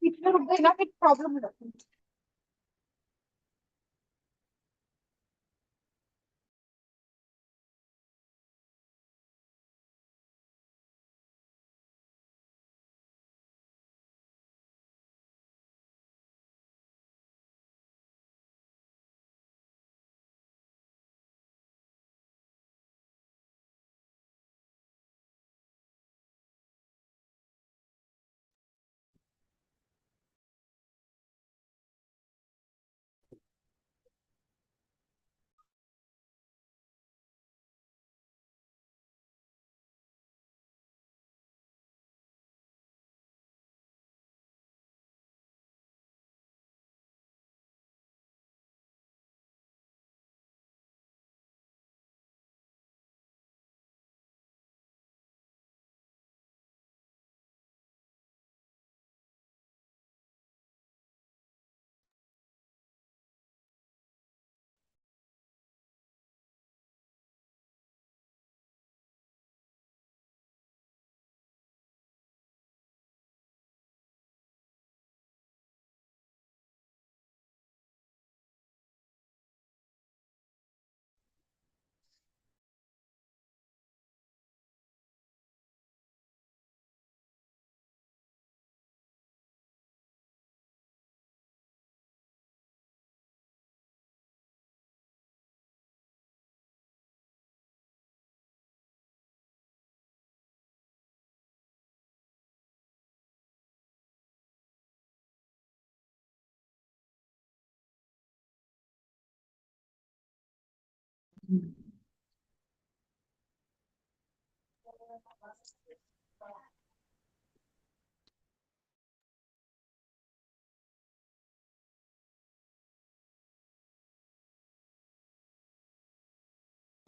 इतना रुक गई ना फिर प्रॉब्लम हो जाती है।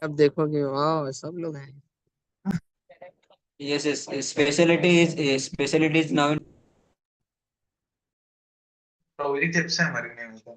अब देखोगे वाह सब लोग हैं। Yes, yes. Specialty is now. प्रभुजी जब से हमारी नहीं होता।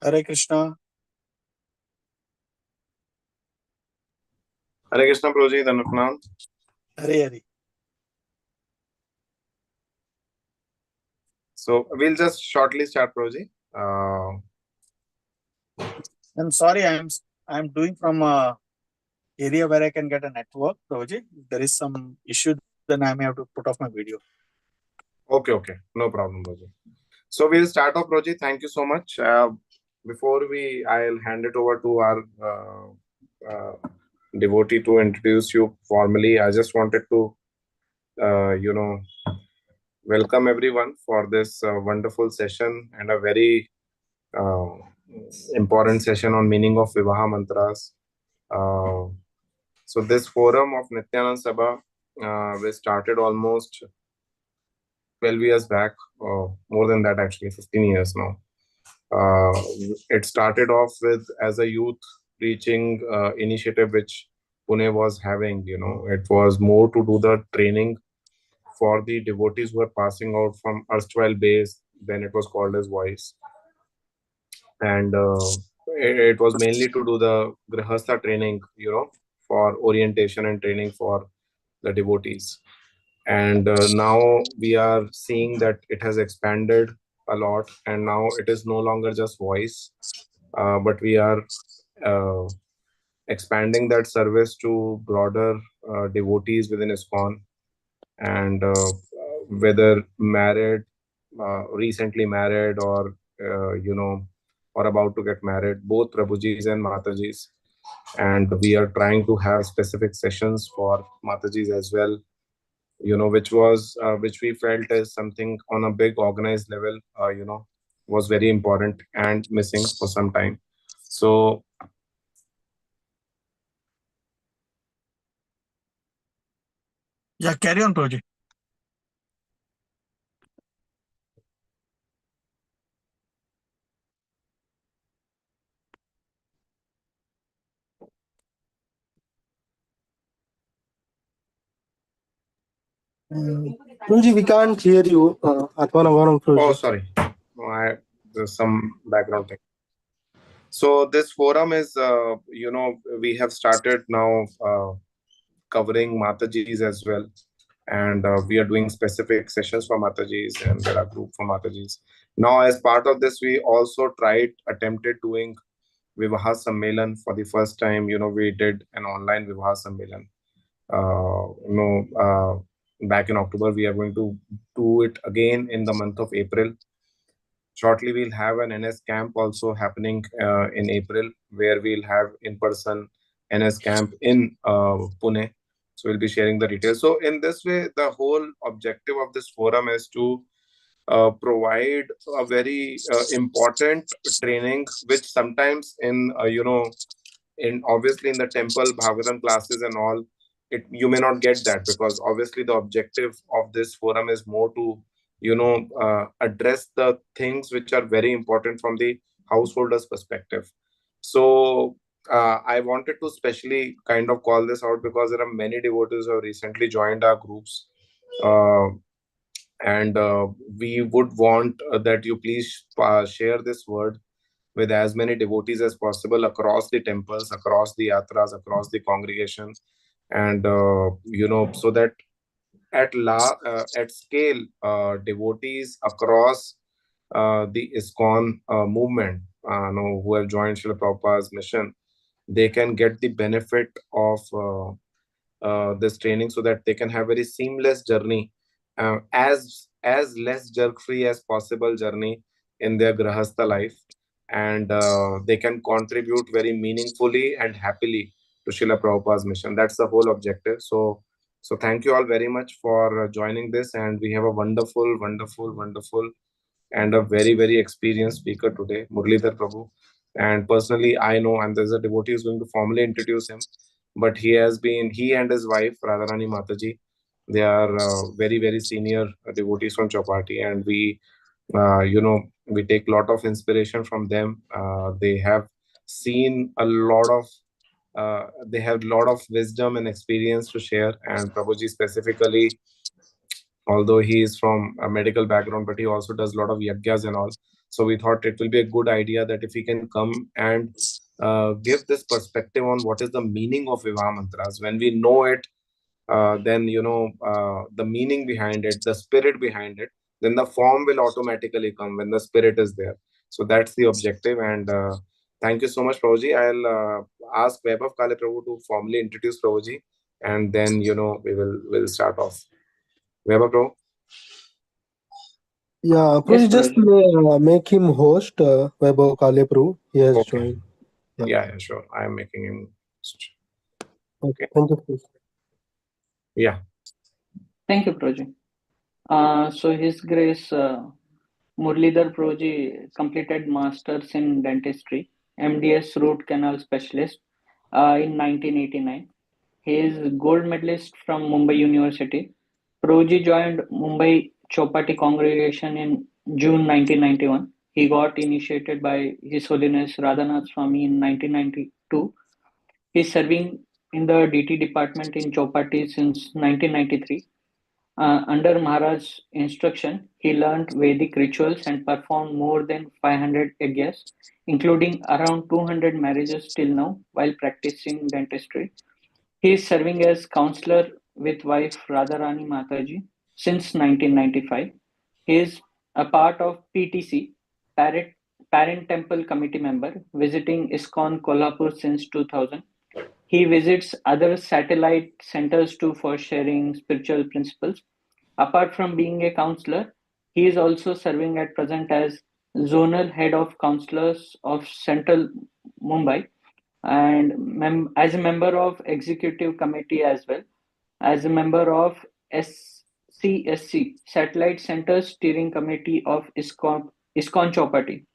हरे कृष्णा। हरे कृष्णा प्रभुजी, धन्यवाद। Hare Hare. So we'll just shortly start, Prabhuji. I'm sorry, I'm doing from a area where I can get a network, Prabhuji. If there is some issue, then I may have to put off my video. Okay, no problem, Prabhuji. So we'll start off, Prabhuji. Thank you so much. Before I'll hand it over to our devotee to introduce you formally. I just wanted to, welcome everyone for this wonderful session and a very important session on meaning of Vivaah mantras. So this forum of Nityanand Sabha, we started almost 12 years back, more than that actually, 15 years now. It started off with as a youth preaching initiative which Pune was having. It was more to do the training for the devotees who are passing out from erstwhile base, then it was called as voice. And it was mainly to do the grihastha training, for orientation and training for the devotees. And now we are seeing that it has expanded a lot, and now it is no longer just voice, but we are expanding that service to broader devotees within ISKCON, and whether married, recently married, or or about to get married, both Prabhujis and Matajis. And we are trying to have specific sessions for Matajis as well, which we felt is something on a big organized level, was very important and missing for some time. So Yeah, carry on, Prabhuji. Prabhuji, we can't hear you. Atmanavaram, oh, Prabhuji. sorry, there's some background thing. So this forum is, we have started now covering Matajis as well, and we are doing specific sessions for Matajis, and there are group for Matajis. Now, as part of this, we also attempted doing Vivaah Sammelan for the first time. We did an online Vivaah Sammelan. Back in October, we are going to do it again in the month of April. Shortly, we'll have an NS camp also happening in April, where we'll have in-person NS camp in Pune. So we'll be sharing the details. So in this way, the whole objective of this forum is to provide a very important training, which sometimes in obviously in the temple Bhagavatam classes and all, you may not get that, because obviously the objective of this forum is more to address the things which are very important from the householder's perspective. So I wanted to specially kind of call this out, because there are many devotees who have recently joined our groups, and we would want that you please share this word with as many devotees as possible across the temples, across the yatras, across the congregation, and so that at scale, devotees across the ISKCON movement, who have joined Srila Prabhupada's mission, they can get the benefit of this training, so that they can have very seamless journey, as less jerk free as possible journey in their grahastha life, and they can contribute very meaningfully and happily to Srila Prabhupada's mission. That's the whole objective. So thank you all very much for joining this, and we have a wonderful, wonderful, wonderful, and a very, very experienced speaker today, Muralidhar Prabhu. And personally, I know, and there's a devotee who's going to formally introduce him, but he and his wife, Radharani Mataji, they are very, very senior devotees from Chopati, and we take a lot of inspiration from them. They have seen a lot of they have a lot of wisdom and experience to share. And Prabhuji specifically, although he is from a medical background, but he also does a lot of yagyas and all. So we thought it will be a good idea that if he can come and give this perspective on what is the meaning of Vivaah mantras. When we know it, then the meaning behind it, the spirit behind it, then the form will automatically come when the spirit is there. So that's the objective. And thank you so much, Prabhuji. I'll ask Vaibhav Kale Prabhu to formally introduce Prabhuji, and then we'll start off. Vaibhav Prabhu. Yeah, Yes, Prabhuji, just make him host, Vaibhav Kale Prabhu. He has Okay. joined. Yeah, sure. I am making him. Okay. Thank you, Prabhuji. Yeah. Thank you, Prabhuji. So His Grace Muralidhar Prabhuji completed Masters in Dentistry, MDS Root Canal Specialist in 1989. He is gold medalist from Mumbai University. Prabhuji joined Mumbai Chopati congregation in June 1991. He got initiated by His Holiness Radhanath Swami in 1992. He is serving in the DT department in Chopati since 1993. Under Maharaj's instruction, he learned Vedic rituals and performed more than 500 yajnas, including around 200 marriages till now while practicing dentistry. He is serving as counselor with wife Radharani Mataji since 1995. He is a part of PTC, Parent Temple Committee member, visiting ISKCON Kolhapur since 2000. He visits other satellite centers too for sharing spiritual principles. Apart from being a counselor, he is also serving at present as zonal head of councillors of Central Mumbai, and as a member of executive committee as well, as a member of SCSC Satellite Center Steering Committee of ISKCON Chowpatty.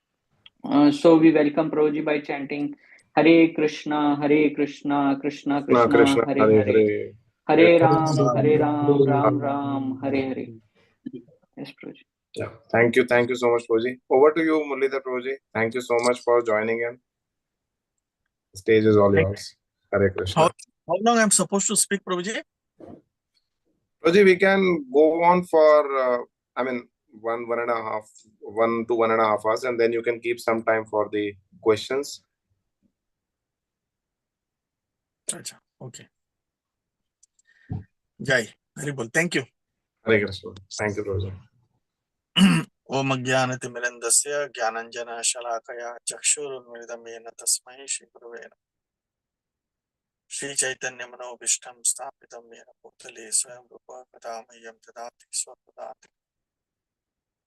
So we welcome Prabhuji by chanting Hare Krishna, Krishna Krishna Krishna, Krishna, Hare Hare Hare, Hare, Hare Hare Ram, Hare Ram, Ram Ram, Hare Hare. Krishna. Yes, Prabhuji. Yeah. Thank you so much, Prabhuji. Over to you, Muralidhar Prabhuji. Thank you so much for joining in. The stage is all Thank- yours. Hare How, Krishna. how long I'm supposed to speak, Prabhuji? Prabhuji, we can go on for, I mean, 1 to 1.5 hours, and then you can keep some time for the questions. Acha, okay. Jai, Haribol. Thank you. Hare Krishna. Thank you, Prabhuji. ओम अज्ञानतिमिरन्दस्य ज्ञानञ्जनशलाकया चक्षुरुन्मिलितं येन तस्मै श्रीगुरवे नमः। श्रीचैतन्यमनोभीष्टं स्थापितं येन भूतले स्वयं रूप कदा मह्यं ददाति स्वपदाति।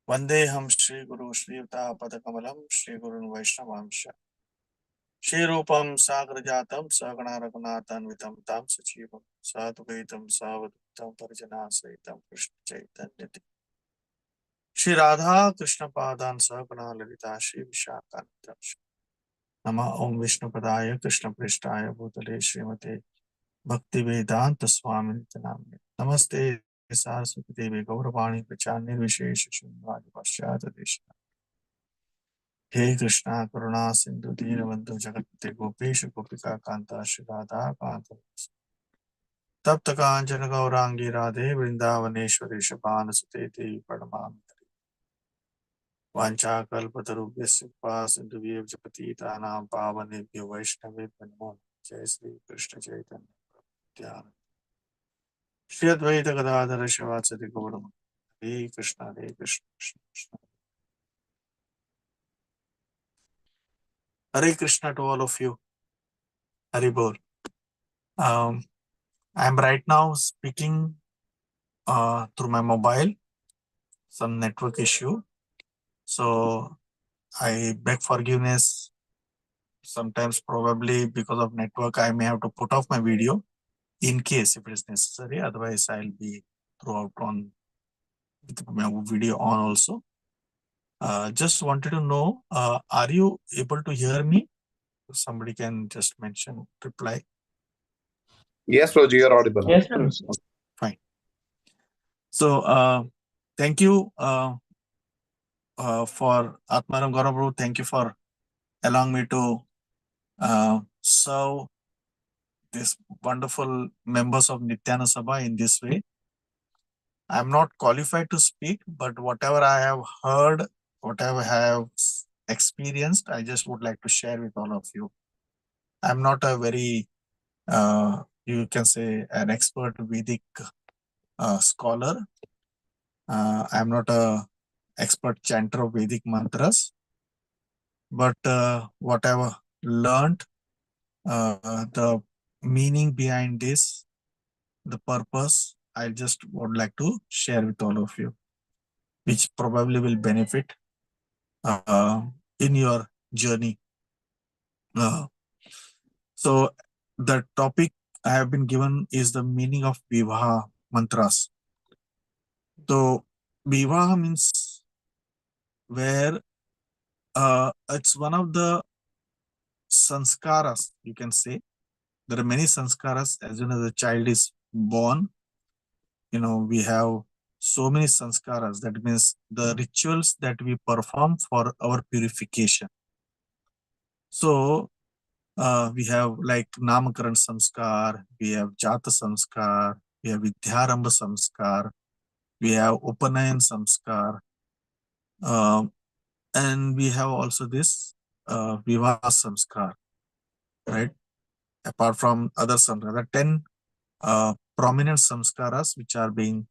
वन्देऽहं श्रीगुरु श्रीयुतापदकमलं श्रीगुरुन् वैष्णवांश। श्रीरूपं सागरजातं सहगणा रघुनाथान्वितं तं सजीवं साद्वैतं सावधूतं परिजनासहितं कृष्णचैतन्यति श्री राधा कृष्ण पादान सहगणा ललिता श्री विशाखान्वितं नमः ओम विष्णुपदाय कृष्ण पृष्ठाय भूतले श्रीमते भक्ति वेदांत स्वामी नामिने नमस्ते सरस्वती देवी गौरवाणी प्रचार निर्विशेष शून्यवादी पश्चात देश हे कृष्णा करुणा सिंधु दीनबंधु जगत्पते गोपेश गोपिका कांता श्री राधा कांत तप्त कांचन गौरांगी राधे वृंदावनेश्वरी शबानसुते देवी प्रणमामि वाञ्छाकल्पतरुभ्यश्च कृपासिन्धुभ्यः च पतितानां पावनेभ्यो वैष्णवेभ्यो नमो नमः। जय श्री कृष्ण चैतन्य नित्यानंद श्री अद्वैत गदाधर शिवासादि गौरम Hare Krishna Krishna Krishna Hare Krishna to all of you. Hari Bol. I'm right now speaking through my mobile, some network issue. So I beg forgiveness. Sometimes probably because of network, I may have to put off my video in case if it is necessary. Otherwise, I'll be throughout on with my video on also. Just wanted to know, are you able to hear me? Somebody can just mention, reply. Yes, Prabhuji, you're audible. Yes, Prabhuji. Fine. So, thank you for Atmaram Gaurav. Thank you for allowing me to serve these wonderful members of Nityanand Sabha in this way. I'm not qualified to speak, but whatever I have heard, whatever I have experienced, I just would like to share with all of you. I'm not a very, you can say, an expert Vedic scholar. I'm not a expert chanter of Vedic mantras, but what I've learned, the meaning behind this, the purpose, I just would like to share with all of you, which probably will benefit in your journey. So the topic I have been given is the meaning of Vivaah mantras. So Vivaah means where it's one of the sanskaras, you can say. There are many sanskaras as soon as a child is born. You know, we have so many sanskaras. That means the rituals that we perform for our purification. So we have like Namakaran Samskar, we have Jata Samskar, we have Vidyarambha Samskar, we have Upanayan Samskar, and we have also this Vivaah Samskar, right? Apart from other samskaras, there are 10 prominent samskaras which are being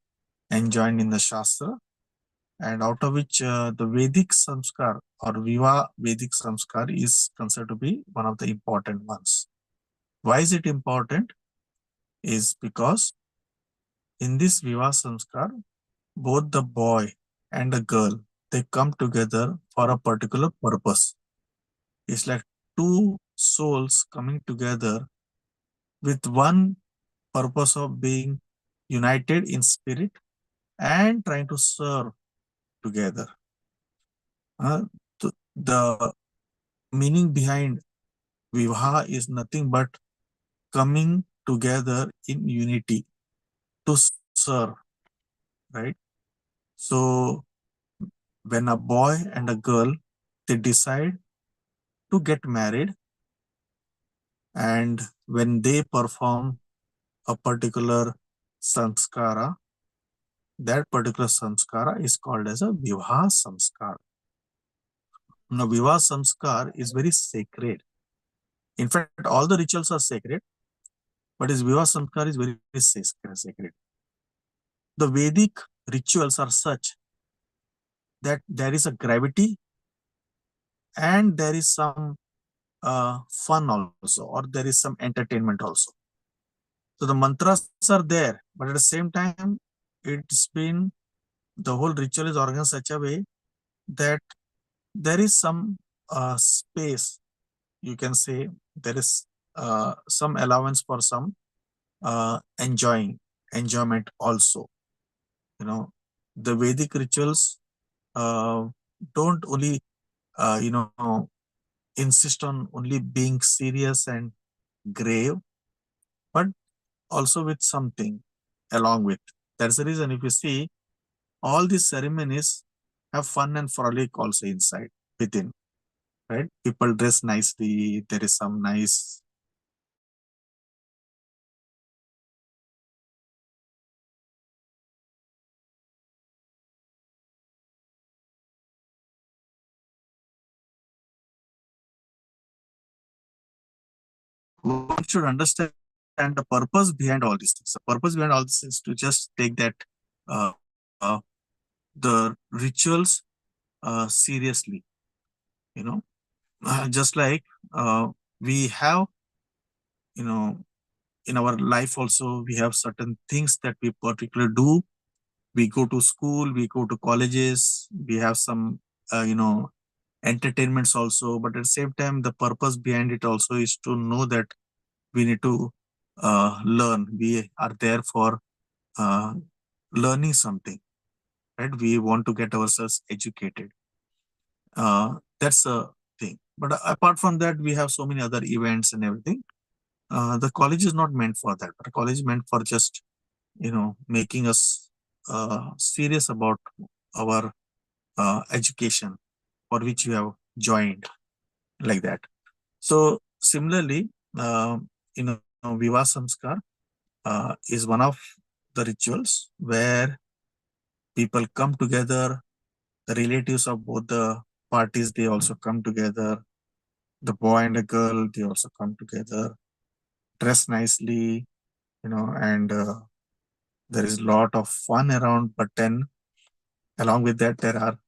enjoined in the Shastra, and out of which the Vedic Samskar or Vivaah Vedic Samskar is considered to be one of the important ones. Why is it important? Is because in this Vivaah Samskar, both the boy and the girl, they come together for a particular purpose. It's like two souls coming together with one purpose of being united in spirit and trying to serve together. The meaning behind Vivaah is nothing but coming together in unity to serve, right? So when a boy and a girl, they decide to get married, and when they perform a particular samskara, that particular samskara is called as a Vivaah samskar. Now, Vivaah samskar is very sacred. In fact, all the rituals are sacred, but his Vivaah samskar is very sacred. The Vedic rituals are such that there is a gravity and there is some fun also, or there is some entertainment also. So the mantras are there, but at the same time, it's been, the whole ritual is organized such a way that there is some space, you can say, there is some allowance for some enjoyment also. You know, the Vedic rituals don't only, insist on only being serious and grave, but also with something along with. That's the reason, if you see, all these ceremonies have fun and frolic also inside, within, right? People dress nicely. There is some nice one should understand the purpose behind all these things. The purpose behind all this is to just take that uh, uh, the rituals seriously. You know, just like we have, in our life also, we have certain things that we particularly do. We go to school, we go to colleges, we have some, entertainments also. But at the same time, the purpose behind it also is to know that we need to learn. We are there for learning something, right? We want to get ourselves educated. That's a thing. But apart from that, we have so many other events and everything. The college is not meant for that. But college is meant for just, making us serious about our education for which you have joined, like that. So similarly, Vivaah Samskar is one of the rituals where people come together. The relatives of both the parties, they also come together. The boy and the girl, they also come together, dress nicely, and there is a lot of fun around. But then along with that, there are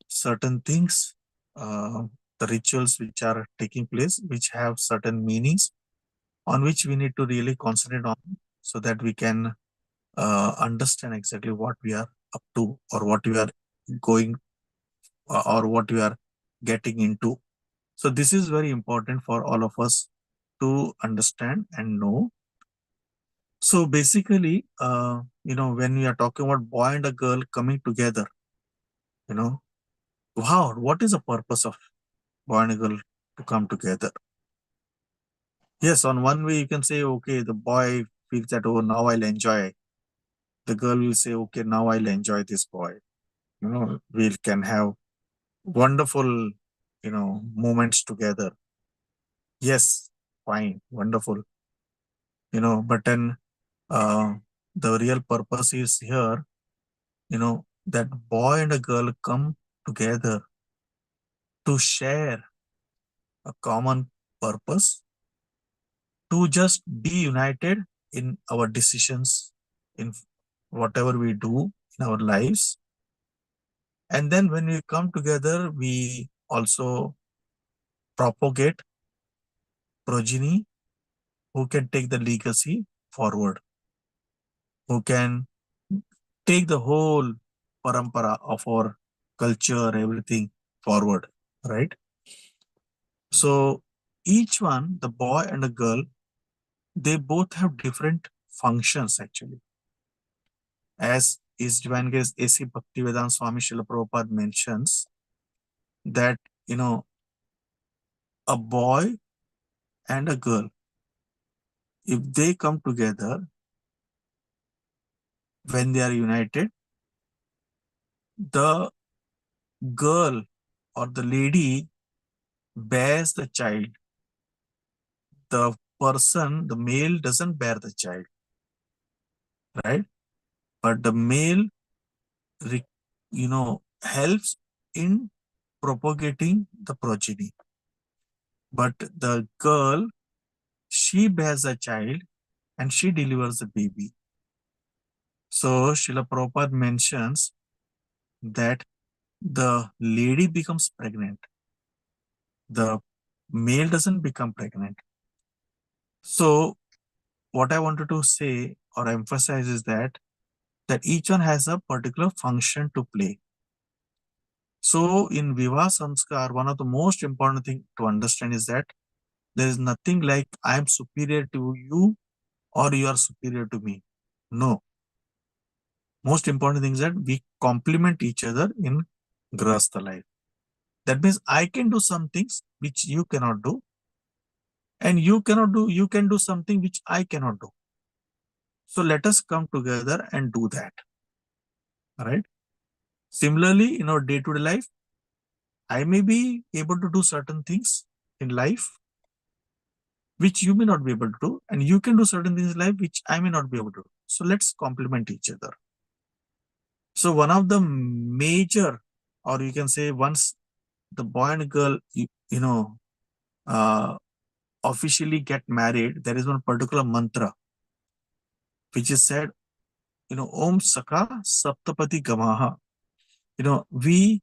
certain things, the rituals which are taking place, which have certain meanings on which we need to really concentrate on, so that we can understand exactly what we are up to, or what we are going, or what we are getting into. So this is very important for all of us to understand and know. So basically, when we are talking about boy and a girl coming together, wow, what is the purpose of boy and a girl to come together? Yes, on one way you can say, okay, the boy feels that, oh, now I'll enjoy. The girl will say, okay, now I'll enjoy this boy. We can have wonderful, moments together. Yes, fine, wonderful. But then the real purpose is here, that boy and a girl come together to share a common purpose, to just be united in our decisions, in whatever we do in our lives. And then when we come together, we also propagate progeny who can take the legacy forward, who can take the whole parampara of our culture, everything forward, right? So each one, the boy and the girl, they both have different functions actually. As His Divine Grace A.C. Bhaktivedanta Swami Srila Prabhupada mentions that, a boy and a girl, if they come together, when they are united, the girl or the lady bears the child. The person, the male, doesn't bear the child, right? But the male, helps in propagating the progeny. But the girl, she bears a child and she delivers a baby. So Srila Prabhupada mentions that the lady becomes pregnant. The male doesn't become pregnant. So what I wanted to say or emphasize is that each one has a particular function to play. So in Vivaah Samskar, one of the most important thing to understand is that there is nothing like I am superior to you or you are superior to me. No. Most important thing is that we complement each other in Grahastha life. That means I can do some things which you cannot do, and you can do something which I cannot do. So let us come together and do that. All right. Similarly, in our day-to-day life, I may be able to do certain things in life which you may not be able to do, and you can do certain things in life which I may not be able to do. So let's complement each other. So one of the major, or you can say once the boy and girl, officially get married, there is one particular mantra which is said, Om Saka Saptapati Gamaha. We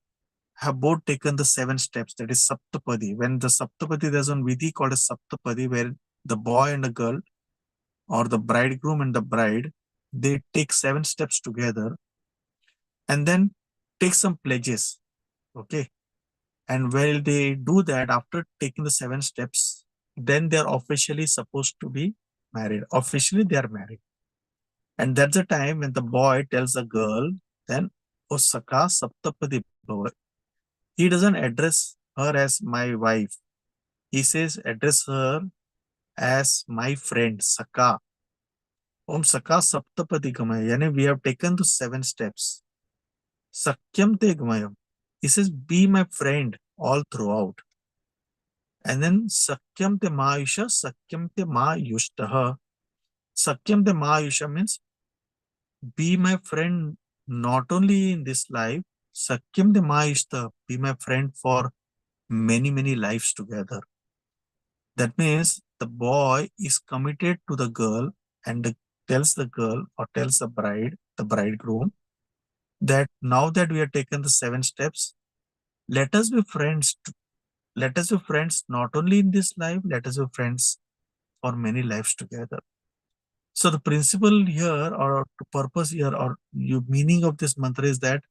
have both taken the 7 steps, that is Saptapadi. When the Saptapadi, there's one vidhi called as Saptapadi, where the boy and the girl, or the bridegroom and the bride, they take 7 steps together and then take some pledges. Okay. And while they do that, after taking the 7 steps, then they're officially supposed to be married. Officially, they are married. And that's the time when the boy tells the girl, then, O Saka Saptapadi Bhava. He doesn't address her as my wife. He says, address her as my friend, Saka. Om Saka Saptapadi Gamaya. Yani we have taken the 7 steps. Sakyam Te Gamayam. He says, be my friend all throughout. And then Sakyam Te Maayusha, Sakyam Te Maayushtaha. Sakyam Te Maayusha means be my friend not only in this life, Sakyam Te Maayushtaha, be my friend for many, many lives together. That means the boy is committed to the girl and tells the girl or tells the bride, the bridegroom, that now that we have taken the 7 steps, let us be friends. Let us be friends not only in this life, let us be friends for many lives together. So the principle here, or the purpose here, or the meaning of this mantra is that,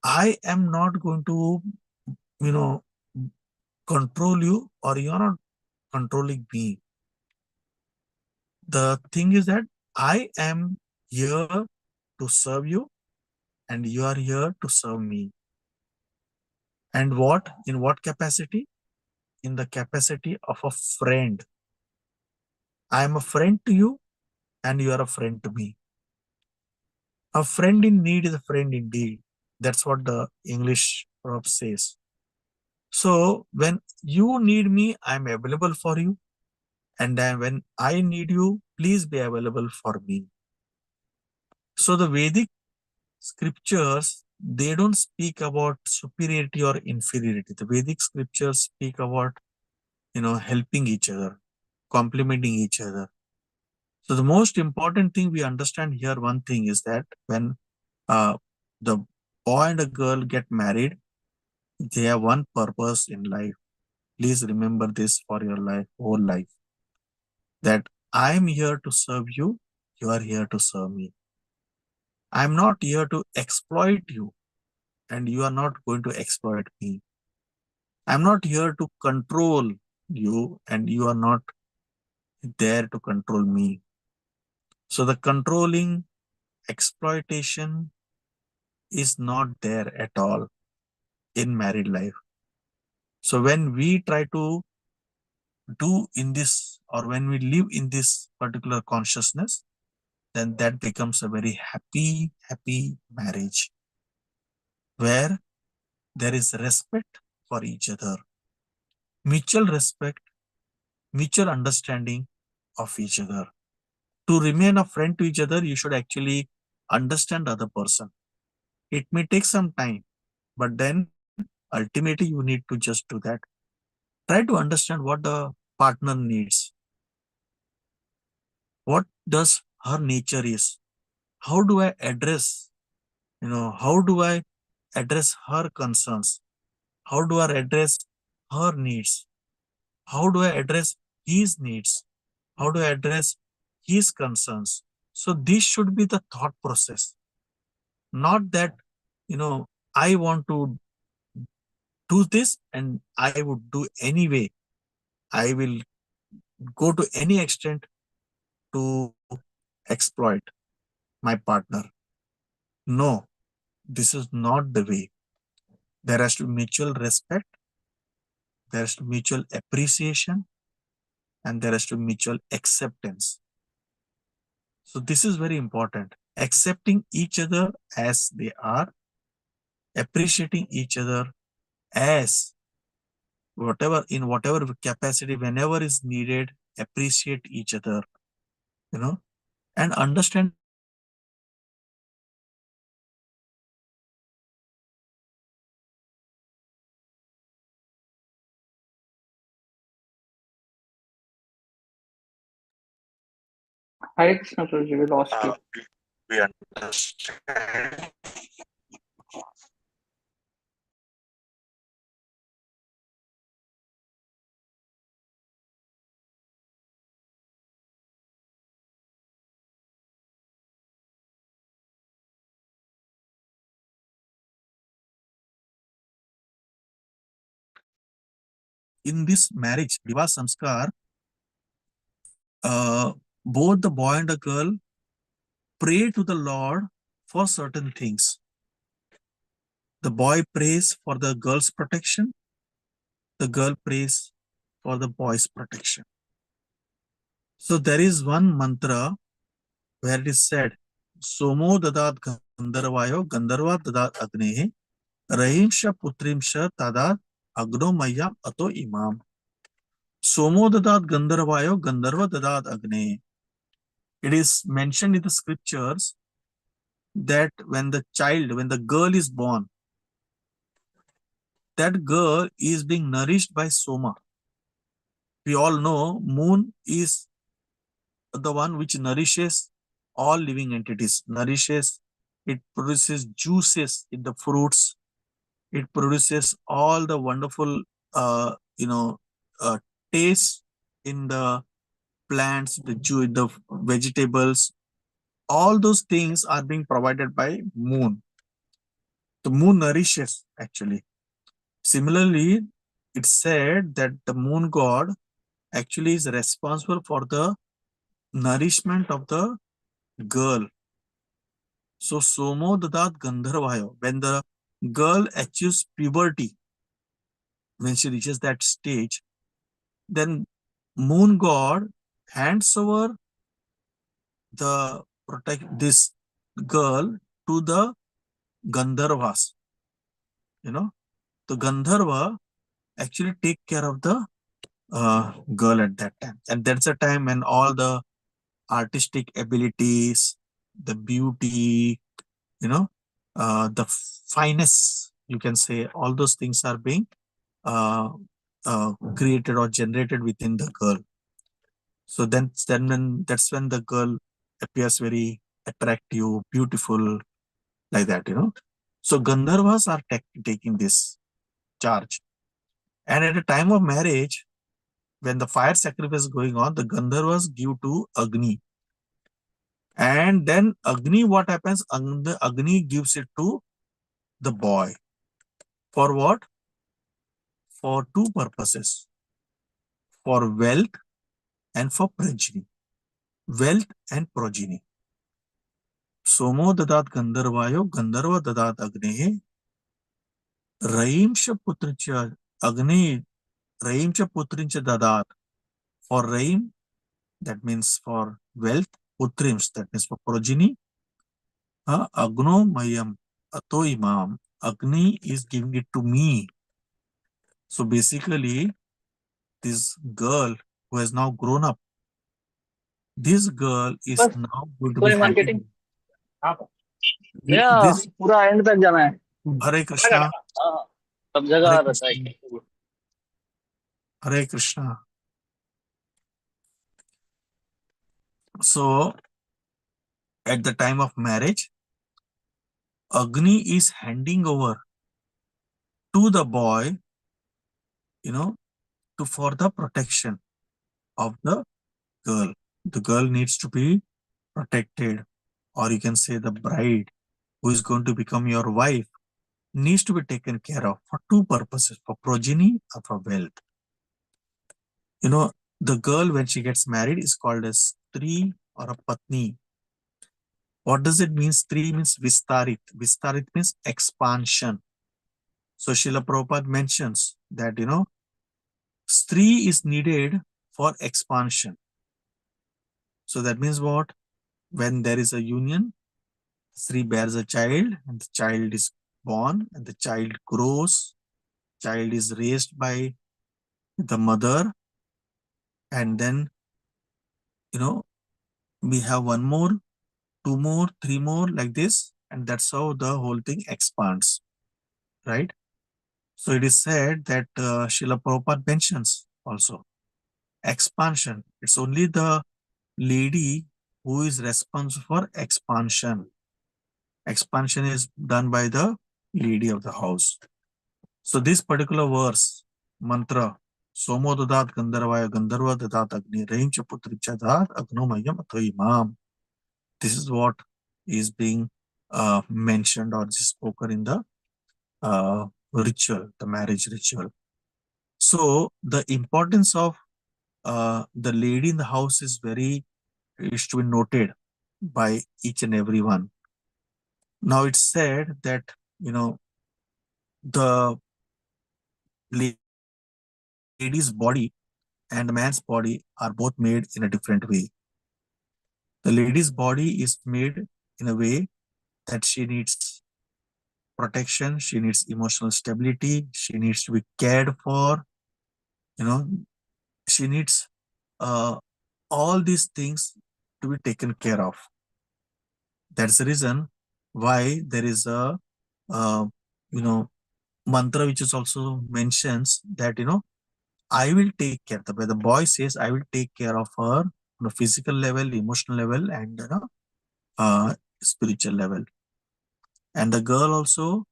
I am not going to, control you, or you're not controlling me. The thing is that I am here to serve you and you are here to serve me. And what? In what capacity? In the capacity of a friend. I am a friend to you and you are a friend to me. A friend in need is a friend indeed. That's what the English proverb says. So when you need me, I'm available for you. And then when I need you, please be available for me. So the Vedic scriptures, they don't speak about superiority or inferiority. The Vedic scriptures speak about, helping each other, complementing each other. So the most important thing we understand here, one thing is that when the boy and a girl get married, they have one purpose in life. Please remember this for your life, whole life. That I am here to serve you, you are here to serve me. I am not here to exploit you. and you are not going to exploit me. I'm not here to control you, and you are not there to control me. So the controlling exploitation is not there at all in married life. So when we try to do in this, or when we live in this particular consciousness, then that becomes a very happy marriage, where there is respect for each other, mutual respect, mutual understanding of each other. To remain a friend to each other, you should actually understand the other person. It may take some time, but then ultimately you need to just do that. Try to understand what the partner needs. What does her nature is? How do I address, how do I address her concerns? How do I address her needs? How do I address his needs? How do I address his concerns? So this should be the thought process. Not that, I want to do this and I would do anyway. I will go to any extent to exploit my partner. No, this is not the way. There has to be mutual respect, there has to be mutual appreciation, and there has to be mutual acceptance. So this is very important. Accepting each other as they are, appreciating each other as in whatever capacity, whenever is needed, appreciate each other, and understanding the other person's concerns. Hare Krishna, Prabhuji, we lost you. We understand. In this marriage, Vivaah Samskar, both the boy and the girl pray to the Lord for certain things. The boy prays for the girl's protection, the girl prays for the boy's protection. So there is one mantra where it is said, Somo dadat gandharvayo gandharva dadat agnehe rahimsha putrimsha tadat agno mayam ato imam. Somo dadat gandharvayo gandharva dadat agnehe. It is mentioned in the scriptures that when the girl is born, that girl is being nourished by Soma. We all know moon is the one which nourishes all living entities, it produces juices in the fruits, it produces all the wonderful, taste in the plants, the vegetables. All those things are being provided by moon. The moon nourishes, actually. Similarly, it's said that the moon god actually is responsible for the nourishment of the girl. So, Somo Dadat Gandharvayo, when the girl achieves puberty, when she reaches that stage, then moon god hands over this girl to the Gandharvas. The Gandharva actually take care of the girl at that time. And that's a time when all the artistic abilities, the beauty, the fineness, you can say, all those things are being created or generated within the girl. So that's when the girl appears very attractive, beautiful, like that, So Gandharvas are taking this charge. And at the time of marriage, when the fire sacrifice is going on, the Gandharvas give to Agni. And then Agni, what happens? Agni gives it to the boy. For what? For two purposes. For wealth and for progeny. Wealth and progeny. Somo dadat Gandharvayo, Gandharva dadat Agnehe, Raimsha Putricha Agni, Raimcha Putrincha dadat. For Raim, that means for wealth, Putrims, that means for progeny, Agno Mayam, Ato Imam, Agni is giving it to me. So basically, this girl who has now grown up, this girl is now going to be marketing this पूरा and तक जाना है Hare Krishna, सब जगह Hare रहता है Krishna, Hare Krishna. So at the time of marriage, Agni is handing over to the boy, for the protection of the girl. The girl needs to be protected, or you can say the bride who is going to become your wife needs to be taken care of for two purposes, for progeny or for wealth. The girl when she gets married is called as Stri or a Patni. What does it mean? Stri means Vistarit. Vistarit means expansion. So Srila Prabhupada mentions that, Stri is needed for expansion. So that means what? When there is a union, Stri bears a child and the child is born and the child grows. Child is raised by the mother, and then, we have one more, two more, three more, like this, and that's how the whole thing expands, right? So it is said that Srila Prabhupada mentions also expansion. It's only the lady who is responsible for expansion. Expansion is done by the lady of the house. So this particular verse, mantra, Somo dadat Gandharvaya Gandharva dadat Agni Raimcha Putricha dadat Agnomayam Atho Imam. This is what is being mentioned or spoken in the ritual, the marriage ritual. So the importance of the lady in the house is to be noted by each and every one. Now it's said that, the lady's body and the man's body are both made in a different way. The lady's body is made in a way that she needs protection, she needs emotional stability, she needs to be cared for, she needs all these things to be taken care of. That's the reason why there is a mantra which is also mentions that I will take care. The boy says I will take care of her on a physical level, emotional level, and spiritual level. And the girl also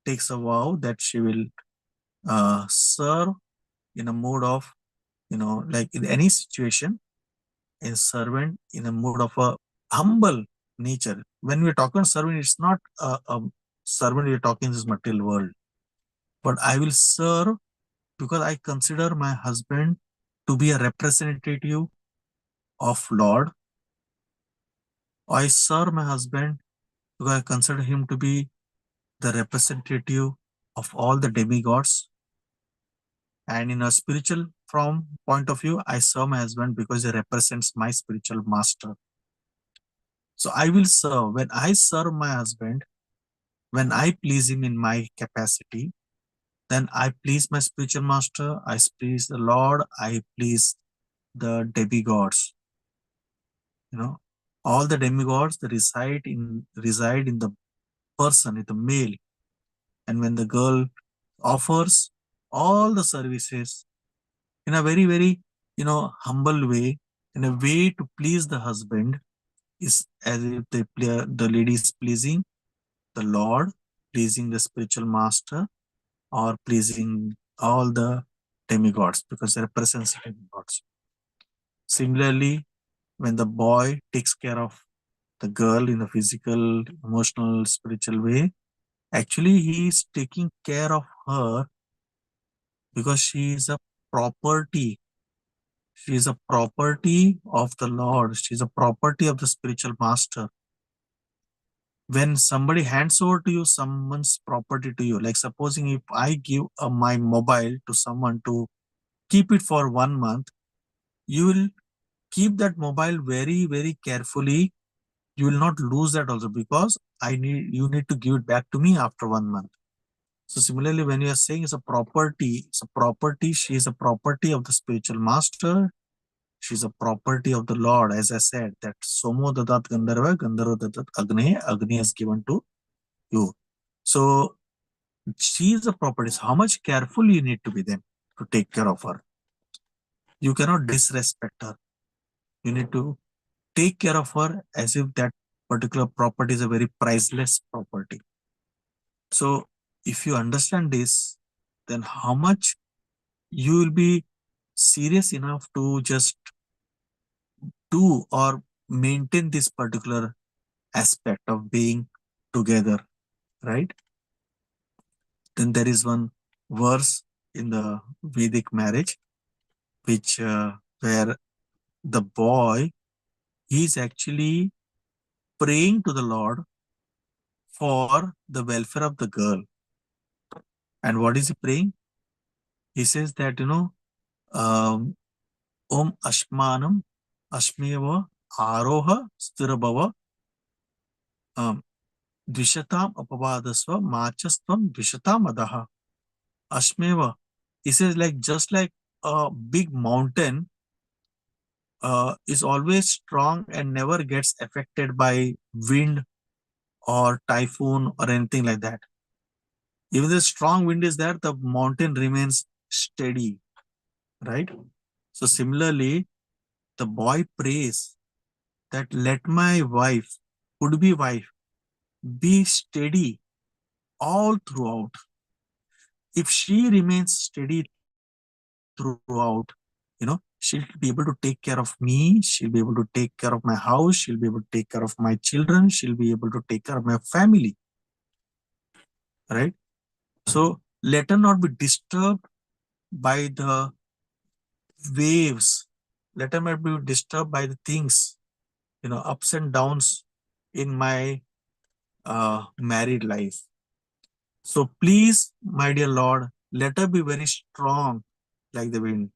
takes a vow that she will serve in a mode of, like in any situation, a servant in a mood of a humble nature. When we're talking servant, it's not a servant we're talking in this material world. But I will serve because I consider my husband to be a representative of Lord. I serve my husband because I consider him to be the representative of all the demigods. And in a spiritual point of view, I serve my husband because he represents my spiritual master. So I will serve. When I serve my husband, when I please him in my capacity, then I please my spiritual master, I please the Lord, I please the demigods. All the demigods that reside in the person, in the male. And when the girl offers all the services in a very, very, humble way, in a way to please the husband, is as if the lady is pleasing the Lord, pleasing the spiritual master, or pleasing all the demigods, because they represent demigods. Similarly, when the boy takes care of the girl in a physical, emotional, spiritual way, Actually, he is taking care of her because she is a property. She is a property of the Lord. She is a property of the spiritual master. When somebody hands over to you someone's property to you, like supposing if I give my mobile to someone to keep it for 1 month, you will keep that mobile very, very carefully. You will not lose that also because you need to give it back to me after 1 month. So similarly, when you are saying it's a property, she is a property of the spiritual master. She's a property of the Lord. As I said, that Somo Dadat Gandharva, Gandharva Dadat Agni, Agni is given to you. So she is a property. So how much careful you need to be then to take care of her. You cannot disrespect her. You need to take care of her as if that particular property is a very priceless property. So if you understand this, then how much you will be serious enough to just do or maintain this particular aspect of being together, right? Then there is one verse in the Vedic marriage, which where the boy is actually praying to the Lord for the welfare of the girl. And what is he praying? He says that, Om Ashmanam Ashmeva Aroha Sthirabhava Dvishatam Apavadasva Machastvam Dvishatam Adaha Ashmeva. He says like just like a big mountain is always strong and never gets affected by wind or typhoon or anything like that. Even the strong wind is there, the mountain remains steady, right? So similarly, the boy prays that let my wife, would-be wife, be steady all throughout. If she remains steady throughout, she'll be able to take care of me, she'll be able to take care of my house, she'll be able to take care of my children, she'll be able to take care of my family, right? So let her not be disturbed by the waves. Let her not be disturbed by the things, ups and downs in my married life. So please, my dear Lord, let her be very strong like the wind.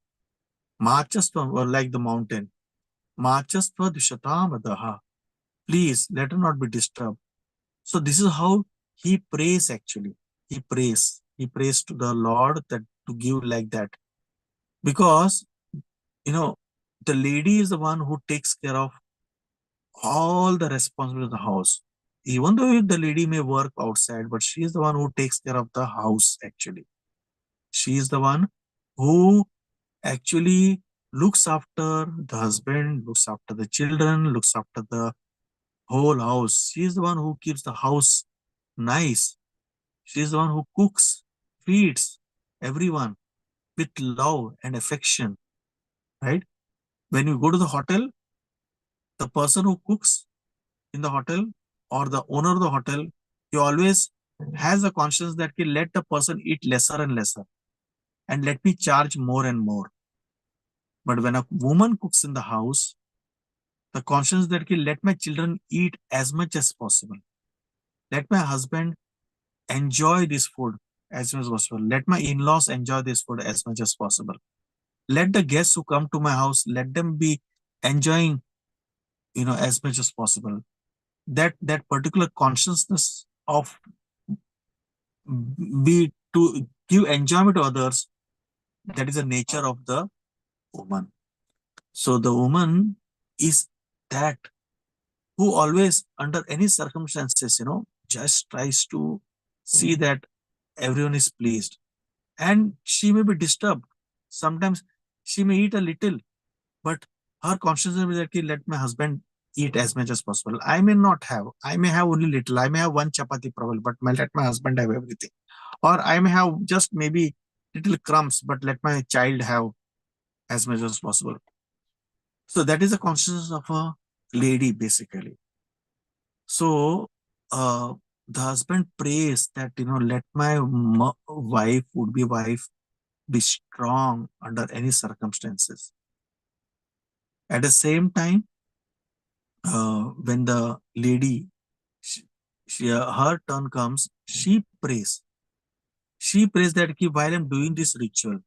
Marchastva, or like the mountain. Marchastva Dushatamadaha. Please, let her not be disturbed. So this is how he prays actually. He prays. He prays to the Lord that to give like that. Because, the lady is the one who takes care of all the responsibility of the house. Even though the lady may work outside, but she is the one who takes care of the house actually. She is the one who actually looks after the husband, looks after the children, looks after the whole house. She is the one who keeps the house nice. She is the one who cooks, feeds everyone with love and affection, right? When you go to the hotel, the person who cooks in the hotel or the owner of the hotel, he always has a conscience that he let the person eat lesser and lesser and let me charge more and more. But when a woman cooks in the house, the conscience that he let my children eat as much as possible. Let my husband enjoy this food as much as possible. Let my in-laws enjoy this food as much as possible. Let the guests who come to my house, let them be enjoying, as much as possible. That particular consciousness of be to give enjoyment to others, that is the nature of the woman. So the woman is that who always under any circumstances, just tries to see that everyone is pleased. And she may be disturbed. Sometimes she may eat a little, but her consciousness will be that, let my husband eat as much as possible. I may not have. I may have only little. I may have one chapati probably, but let my husband have everything. Or I may have just maybe little crumbs, but let my child have as much as possible. So that is the consciousness of a lady, basically. So the husband prays that, let my would-be wife, be strong under any circumstances. At the same time, when the lady, her turn comes, she prays. She prays that while I'm doing this ritual,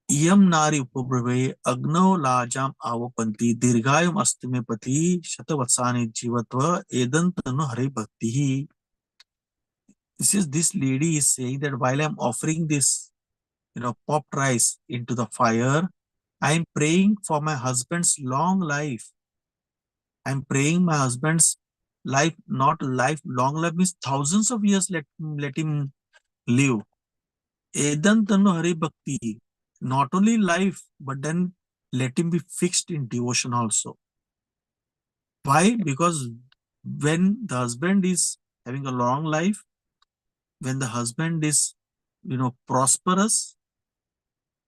Iyam nari upabrave agno lajam avapanti dirghayam astime pati shatavatsani jivatva edantanu hare bhakti. This lady is saying that while I'm offering this, popped rice into the fire, I'm praying for my husband's long life. I'm praying my husband's life, not life, long life means thousands of years, let him live. Edantanu hare bhakti. Not only life, but then let him be fixed in devotion also. Why? Because when the husband is having a long life, when the husband is, prosperous,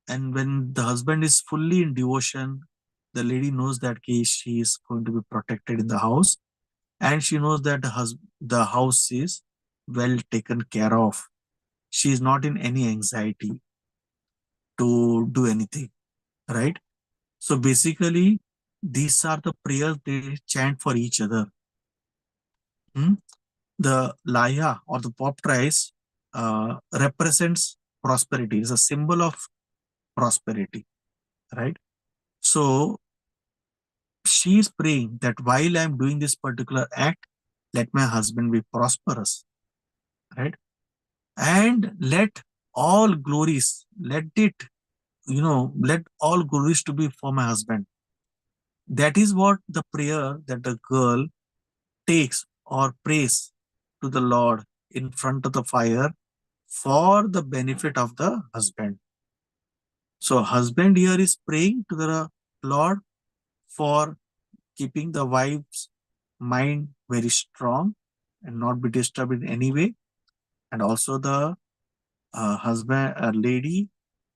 and when the husband is fully in devotion, the lady knows that she is going to be protected in the house, and she knows that the house is well taken care of. She is not in any anxiety to do anything, right? So basically, these are the prayers they chant for each other. The laya or the pop rice represents prosperity. It's a symbol of prosperity, right? So she is praying that while I'm doing this particular act, let my husband be prosperous, right? And let all glories, let all glories to be for my husband. That is what the prayer that the girl takes or prays to the Lord in front of the fire for the benefit of the husband. So husband here is praying to the Lord for keeping the wife's mind very strong and not be disturbed in any way. And also the lady,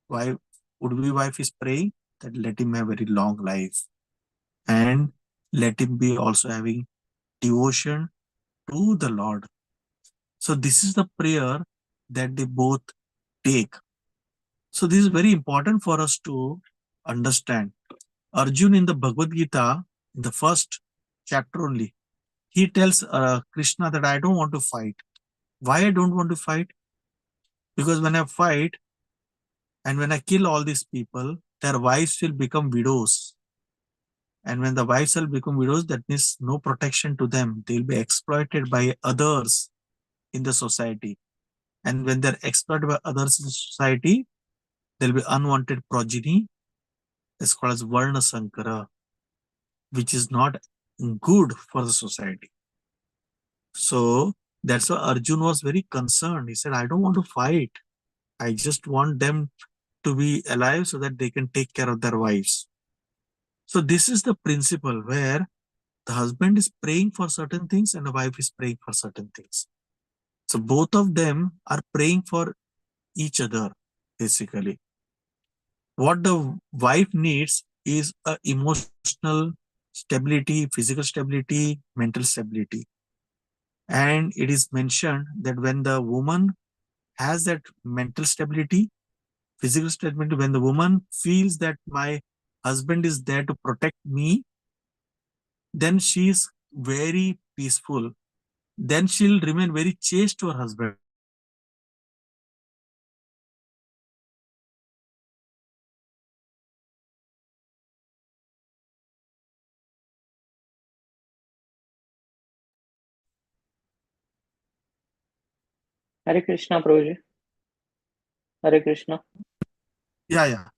wife, would-be wife is praying that let him have very long life and let him be also having devotion to the Lord. So this is the prayer that they both take. So this is very important for us to understand. Arjun in the Bhagavad Gita, in the first chapter only, he tells Krishna that I don't want to fight. Why I don't want to fight? Because when I fight and when I kill all these people, their wives will become widows. And when the wives will become widows, that means no protection to them. They will be exploited by others in the society. And when they're exploited by others in the society, there will be unwanted progeny. It's called as Varna Sankara, which is not good for the society. So that's why Arjun was very concerned. He said, I don't want to fight. I just want them to be alive so that they can take care of their wives. So this is the principle where the husband is praying for certain things and the wife is praying for certain things. So both of them are praying for each other, basically. What the wife needs is a emotional stability, physical stability, mental stability. And it is mentioned that when the woman has that mental stability, physical stability, when the woman feels that my husband is there to protect me, then she is very peaceful. Then she'll remain very chaste to her husband. Hare Krishna, Prabhuji. Hare Krishna. Yeah.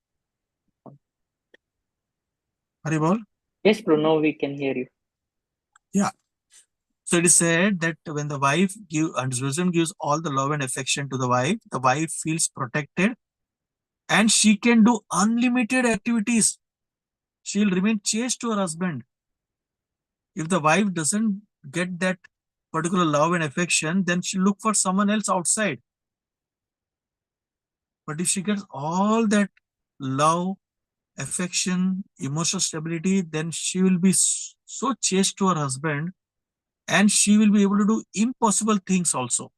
Hare Bol? Yes, Prabhu, now we can hear you. Yeah. So it is said that when the husband gives all the love and affection to the wife feels protected and she can do unlimited activities. She'll remain chaste to her husband. If the wife doesn't get that particular love and affection, then she'll look for someone else outside. But if she gets all that love, affection, emotional stability, then she will be so chaste to her husband and she will be able to do impossible things also,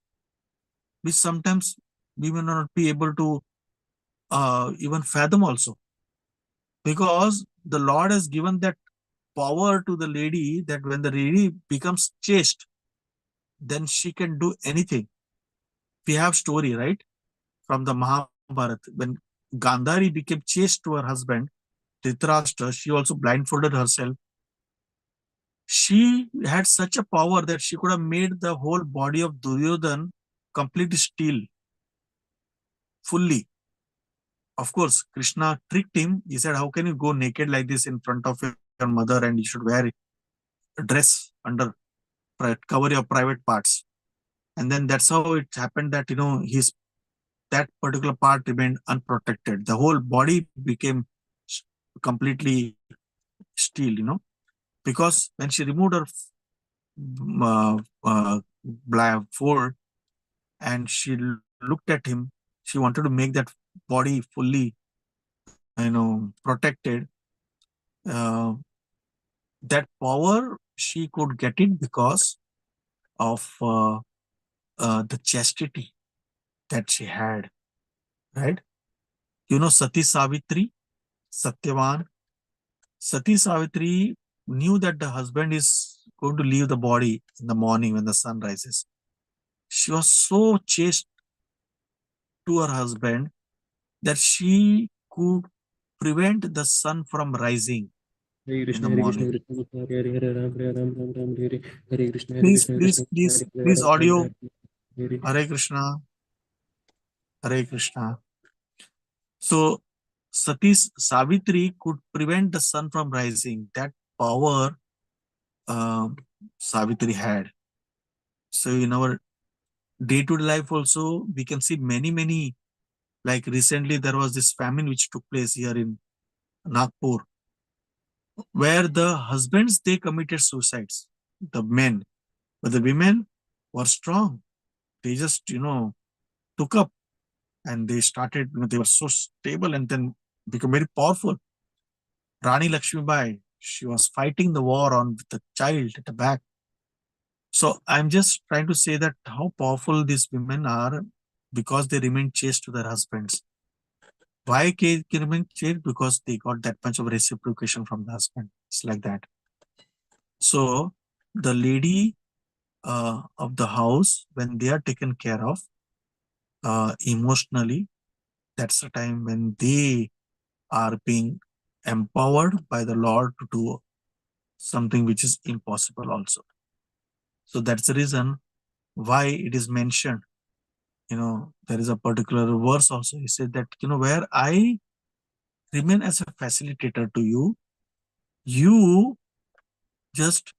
which sometimes we may not be able to even fathom also, because the Lord has given that power to the lady that when the lady becomes chaste, then she can do anything. We have story, right, from the Mahabharata, when Gandhari became chaste to her husband Dhritarashtra, she also blindfolded herself. She had such a power that she could have made the whole body of Duryodhan completely steel, fully. Of course, Krishna tricked him. He said, how can you go naked like this in front of your mother, and you should wear a dress under, cover your private parts. And then that's how it happened that, his that particular part remained unprotected. The whole body became completely steel, because when she removed her blindfold and she looked at him, she wanted to make that body fully, protected. Uh, that power, she could get it because of the chastity that she had, right? Sati Savitri, Satyavan. Sati Savitri knew that the husband is going to leave the body in the morning when the sun rises. She was so chaste to her husband that she could prevent the sun from rising Hare in Krishna, the Hare Krishna, morning. Krishna Krishna, Hare Hare, Ram Hare Ram, Ram Ram Hare, Hare Krishna, Hare Please, Krishna, please, Krishna Krishna, please, Hare Hare, please, Ram Ram audio. Hare, Hare Krishna, Hare Krishna. So, Sati Savitri could prevent the sun from rising. That power Savitri had. So, in our day-to-day life also, we can see many, like recently there was this famine which took place here in Nagpur, where the husbands, they committed suicides, the men, but the women were strong. They just, took up, and they started, they were so stable and then become very powerful. Rani Lakshmibai, she was fighting the war on with the child at the back. So I'm just trying to say that how powerful these women are because they remain chaste to their husbands. Why they remain chaste? Because they got that much of reciprocation from the husband. It's like that. So the lady of the house, when they are taken care of emotionally, that's the time when they are being empowered by the Lord to do something which is impossible also. So that's the reason why it is mentioned. There is a particular verse also. He said that, where I remain as a facilitator to you, you just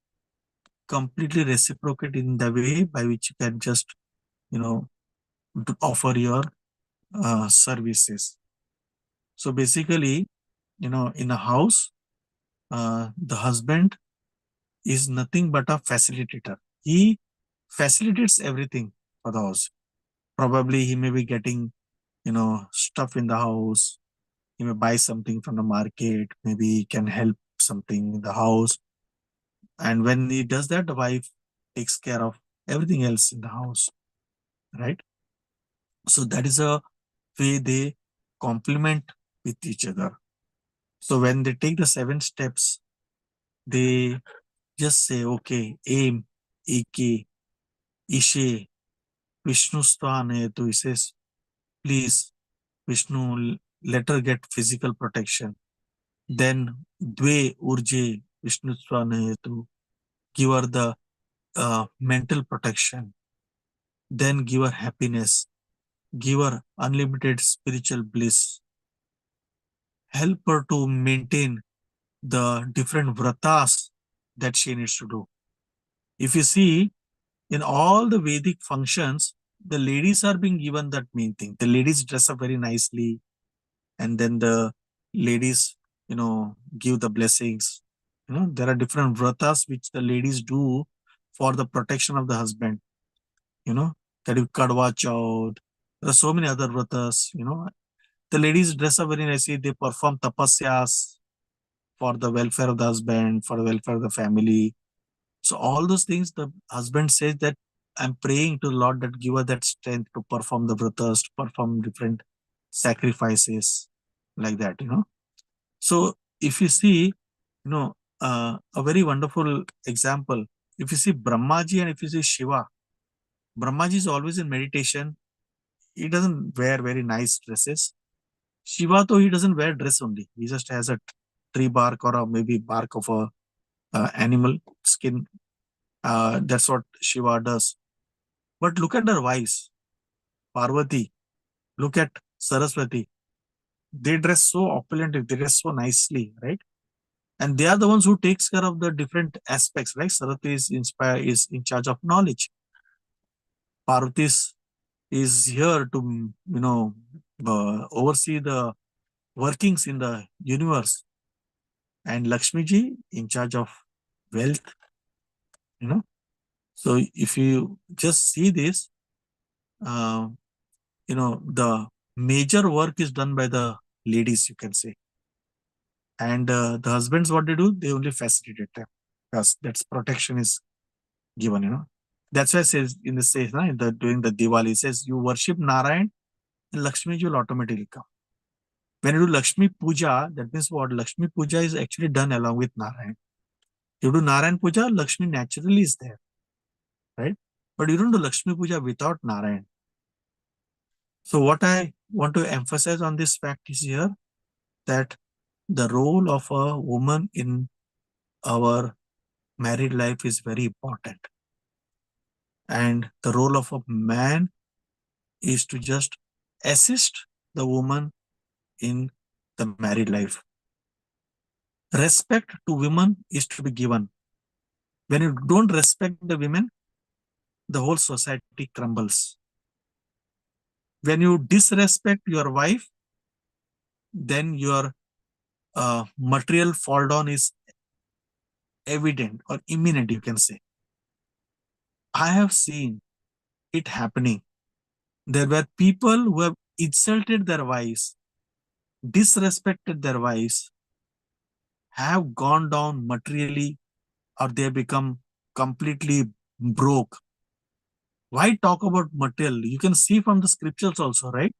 completely reciprocate in the way by which you can just, offer your services. So basically, in a house, the husband is nothing but a facilitator. He facilitates everything for the house. Probably he may be getting, stuff in the house. He may buy something from the market. Maybe he can help something in the house. And when he does that, the wife takes care of everything else in the house, right? So that is a way they complement with each other. So when they take the 7 steps, they just say, okay, aim, Ike, Ishe, Vishnu Sthane. So he says, please, Vishnu, let her get physical protection. Then Dve Urje, Vishnu Sthane, to give her the mental protection. Then give her happiness, give her unlimited spiritual bliss, help her to maintain the different vratas that she needs to do. If you see, in all the Vedic functions, the ladies are being given that main thing. The ladies dress up very nicely, and then the ladies, give the blessings. There are different vratas which the ladies do for the protection of the husband. That is Kadwa Chaut. There are so many other vratas. The ladies dress up very nicely. They perform tapasyas for the welfare of the husband, for the welfare of the family. So all those things, the husband says that I'm praying to the Lord that give her that strength to perform the vratas, to perform different sacrifices, like that, So if you see, a very wonderful example, if you see Brahmaji and if you see Shiva, Brahmaji is always in meditation. He doesn't wear very nice dresses. Shiva, though, he doesn't wear dress only. He just has a tree bark or maybe bark of a animal skin. That's what Shiva does. But look at their wives, Parvati. Look at Saraswati. They dress so opulently. They dress so nicely, right? And they are the ones who takes care of the different aspects, right? Saraswati is in charge of knowledge. Parvati is here to, oversee the workings in the universe. And Lakshmi ji in charge of wealth, So if you just see this, the major work is done by the ladies, you can say. And the husbands, what they do, they only facilitate them. Because that's protection is given, That's why it says in the says, during the Diwali, it says you worship Narayan and Lakshmi will automatically come. When you do Lakshmi Puja, that means what? Lakshmi Puja is actually done along with Narayan. You do Narayan Puja, Lakshmi naturally is there, right? But you don't do Lakshmi Puja without Narayan. So what I want to emphasize on this fact is here that the role of a woman in our married life is very important. And the role of a man is to just assist the woman in the married life. Respect to women is to be given. When you don't respect the women, the whole society crumbles. When you disrespect your wife, then your material fall down is evident or imminent, you can say. I have seen it happening. There were people who have insulted their wives, disrespected their wives, have gone down materially, or they become completely broke. Why talk about material? You can see from the scriptures also, right?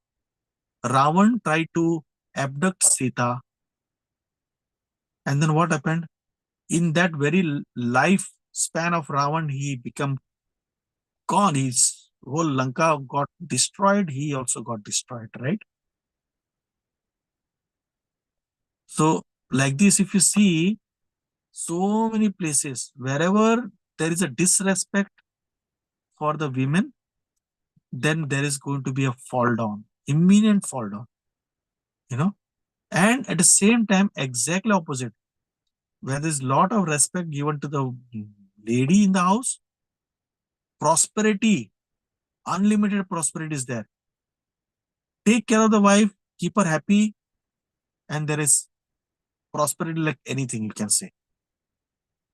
Ravan tried to abduct Sita. And then what happened? In that very life span of Ravan, he became gone. His whole Lanka got destroyed. He also got destroyed, right? So like this, if you see so many places, wherever there is a disrespect for the women, then there is going to be a fall down, imminent fall down, and at the same time, exactly opposite, where there's a lot of respect given to the lady in the house, prosperity, unlimited prosperity is there. Take care of the wife, keep her happy, and there is prosperity like anything, you can say.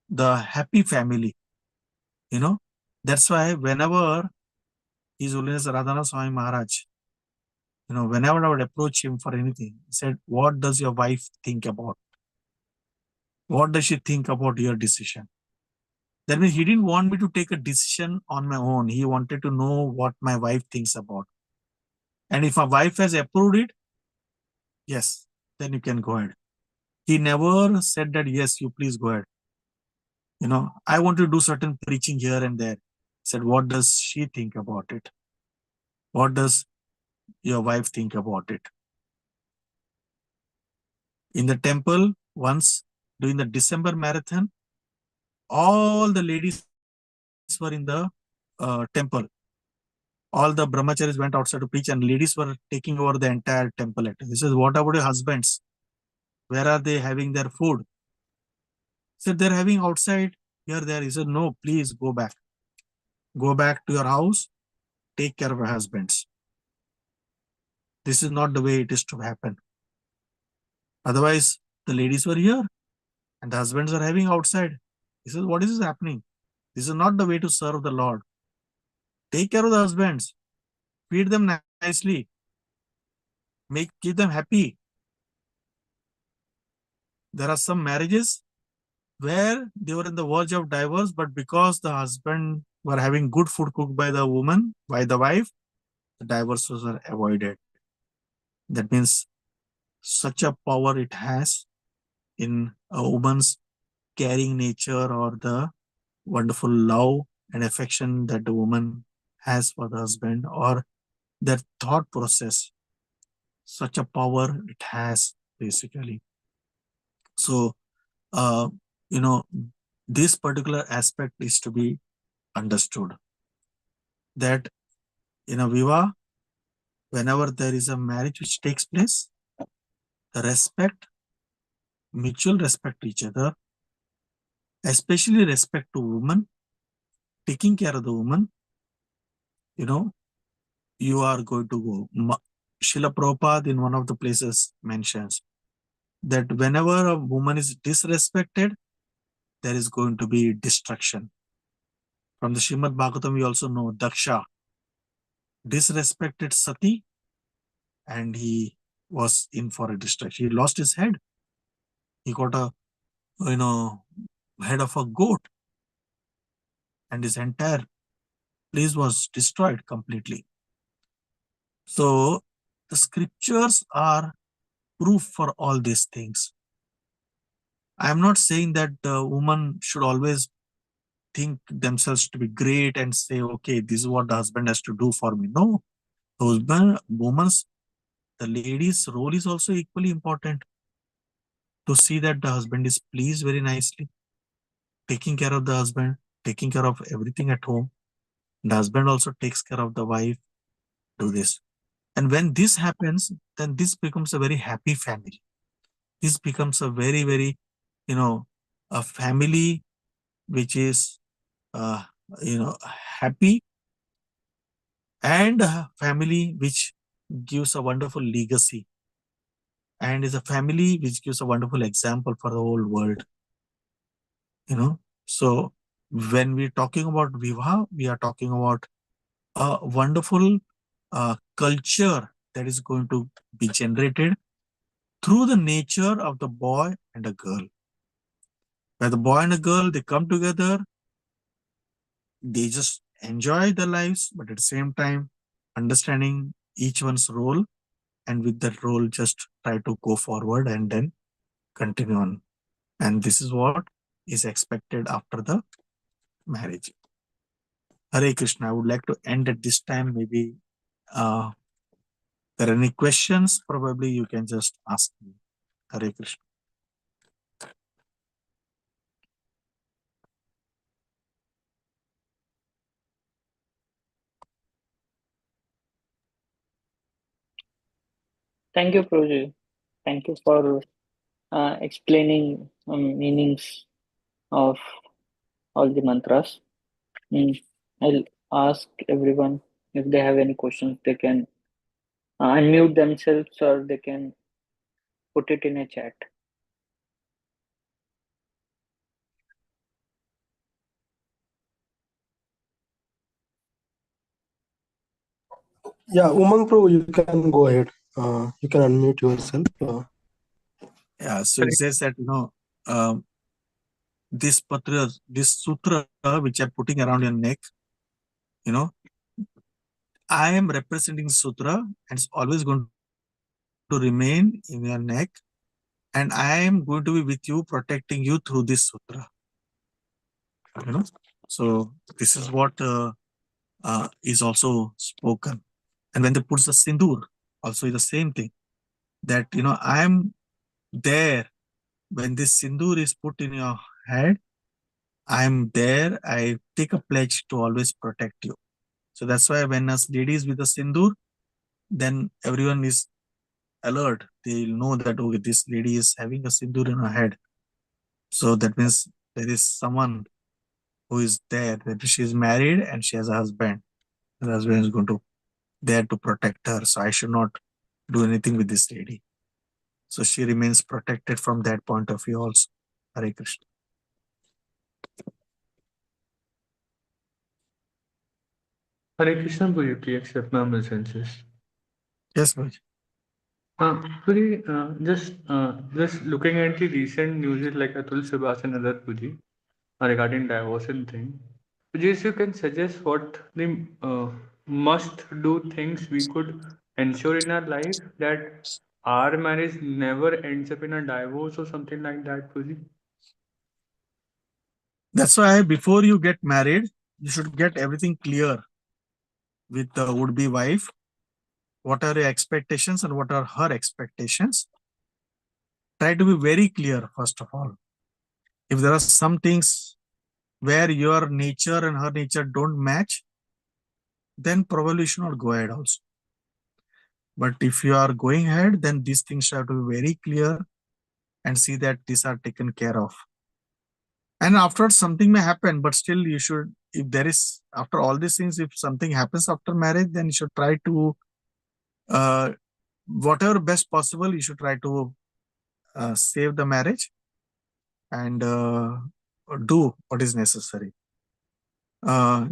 The happy family, That's why whenever His Holiness Radhana Swami Maharaj, whenever I would approach him for anything, he said, what does your wife think about? What does she think about your decision? That means he didn't want me to take a decision on my own. He wanted to know what my wife thinks about. And if my wife has approved it, yes, then you can go ahead. He never said that, yes, you please go ahead. I want to do certain preaching here and there. He said, what does she think about it? What does your wife think about it? In the temple, once during the December marathon, all the ladies were in the temple. All the brahmacharis went outside to preach and ladies were taking over the entire temple. He says, what about your husbands? Where are they having their food? He said, they're having outside, here, there. He said, no, please go back. Go back to your house. Take care of your husbands. This is not the way it is to happen. Otherwise, the ladies were here and the husbands are having outside. He says, what is happening? This is not the way to serve the Lord. Take care of the husbands. Feed them nicely. Keep them happy. There are some marriages where they were in the verge of divorce, but because the husband were having good food cooked by the woman, by the wife, the divorces were avoided. That means such a power it has in a woman's caring nature, or the wonderful love and affection that the woman has for the husband, or their thought process. Such a power it has, basically. So, uh, you know, this particular aspect is to be understood, that in a viva, whenever there is a marriage which takes place, the respect, mutual respect to each other, especially respect to woman, taking care of the woman, you are going to go. Srila Prabhupada in one of the places mentions that whenever a woman is disrespected, there is going to be destruction. From the Srimad Bhagavatam, we also know Daksha disrespected Sati, and he was in for a destruction. He lost his head. He got a head of a goat, and his entire place was destroyed completely. So the scriptures are proof for all these things. I am not saying that the woman should always think themselves to be great and say, okay, this is what the husband has to do for me. No, the husband, woman's, the lady's role is also equally important, to see that the husband is pleased very nicely, taking care of the husband, taking care of everything at home. The husband also takes care of the wife, do this. And when this happens, then this becomes a very happy family. This becomes a very, very, a family which is, happy, and a family which gives a wonderful legacy, and is a family which gives a wonderful example for the whole world. So when we're talking about Vivaah, we are talking about a wonderful culture that is going to be generated through the nature of the boy and a girl. Where the boy and a girl, they come together, they just enjoy their lives, but at the same time, understanding each one's role, and with that role, just try to go forward and then continue on. And this is what is expected after the marriage. Hare Krishna. I would like to end at this time. Maybe there are any questions, probably you can just ask me. Hare Krishna. Thank you, Prabhuji. Thank you for explaining meanings of all the mantras. I'll ask everyone if they have any questions, they can unmute themselves or they can put it in a chat. Yeah, Umang Prabhu, you can go ahead. You can unmute yourself. Yeah, so it says that, this patra, this sutra which I'm putting around your neck, I am representing sutra, and it's always going to remain in your neck, and I am going to be with you, protecting you through this sutra. So this is what is also spoken. And when they put the sindoor, also is the same thing, that I am there when this sindoor is put in your head. I am there. I take a pledge to always protect you. So that's why when us ladies with the sindoor, then everyone is alert. They'll know that, okay, this lady is having a sindoor in her head. So that means there is someone who is there, that she is married and she has a husband. The husband is going to there to protect her. So I should not do anything with this lady. So she remains protected from that point of view also. Hare Krishna. Hare Krishna, will you please accept my obeisances? Yes, Bhaji. Just looking at the recent news like Atul Subhash and other Puji regarding divorce and thing. Puji, if you can suggest what the must do things we could ensure in our life that our marriage never ends up in a divorce or something like that, Puji. That's why before you get married, you should get everything clear with the would-be wife. What are your expectations and what are her expectations? Try to be very clear, first of all. If there are some things where your nature and her nature don't match, then probably you should not go ahead also. But if you are going ahead, then these things have to be very clear and see that these are taken care of. And afterwards, something may happen, but still you should, if there is, after all these things, if something happens after marriage, then you should try to, whatever best possible, you should try to save the marriage and do what is necessary.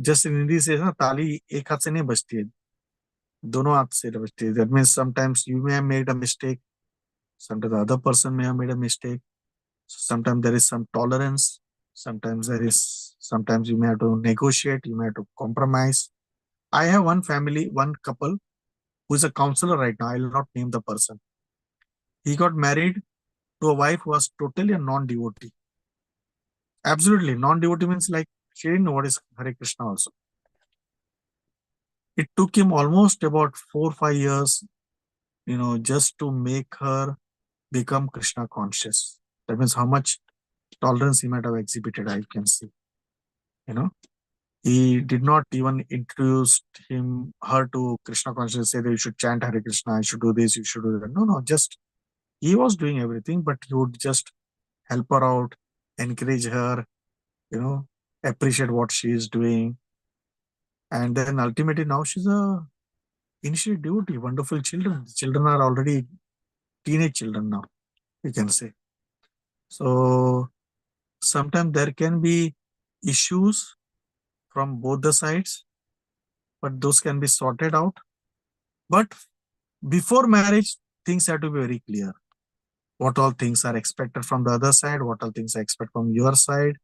Just in Hindi says, na, tali ek haath se nahi bajti hai. Dono haath se bajti hai. That means sometimes you may have made a mistake. Sometimes the other person may have made a mistake. Sometimes there is some tolerance. Sometimes you may have to negotiate. You may have to compromise. I have one family, one couple who is a counselor right now. I will not name the person. He got married to a wife who was totally a non-devotee. Absolutely. Non-devotee means like she didn't know what is Hare Krishna also. It took him almost about 4 or 5 years, just to make her become Krishna conscious. That means how much tolerance he might have exhibited, I can see. He did not even introduce her to Krishna consciousness, say that you should chant Hare Krishna, you should do this, you should do that. No, just he was doing everything, but he would just help her out, encourage her, appreciate what she is doing. And then ultimately now she's a initiate devotee, wonderful children. The children are already teenage children now, we can say. So sometimes there can be issues from both the sides, but those can be sorted out. But before marriage, things have to be very clear. What all things are expected from the other side, what all things are expected from your side.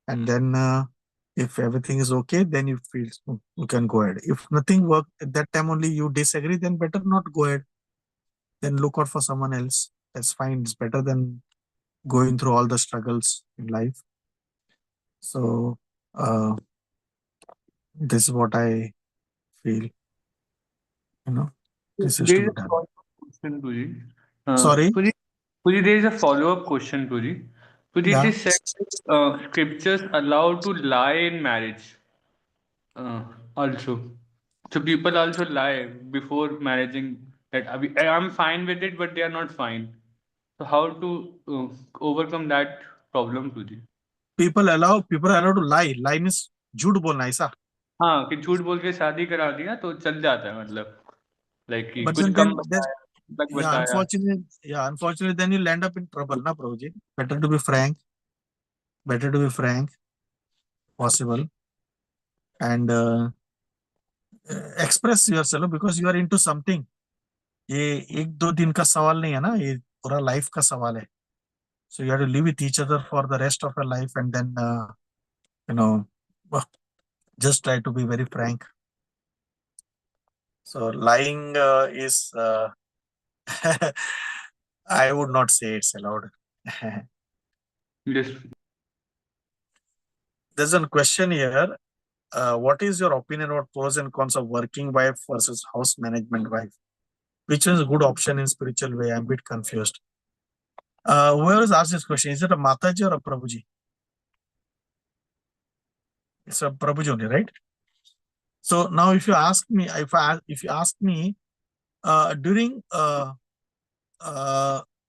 And then if everything is okay, then you feel you can go ahead. If nothing worked at that time, only you disagree, then better not go ahead. Then look out for someone else. That's fine. It's better than going through all the struggles in life. So this is what I feel. This is to There be is a done. follow-up question, Puji. Sorry? Puji, there is a follow-up question, Puji. Puji, Yeah. it is said that scriptures allow to lie in marriage also. So people also lie before marrying that I'm fine with it, but they are not fine. So how to overcome that problem, Puji? People are allowed to lie. Lie means झूठ बोलना ऐसा. हाँ कि झूठ बोल के शादी करा दिया तो चल जाता है मतलब लाइक कि But कुछ then कम there's, बताया तक बताया unfortunately, then you'll end up in trouble, na, Prabhuji. Better to be frank, possible, and express yourself because you are into something. ये एक दो दिन का सवाल नहीं है ना, ये पूरा लाइफ का सवाल है. So you have to live with each other for the rest of your life, and then just try to be very frank. So lying is I would not say it's allowed. Yes. There's a question here. What is your opinion about pros and cons of working wife versus house management wife? Which is a good option in spiritual way? I'm a bit confused. Whoever has asked this question, is it a Mataji or a Prabhuji? It's a Prabhuji only, right? So now, if you ask me, during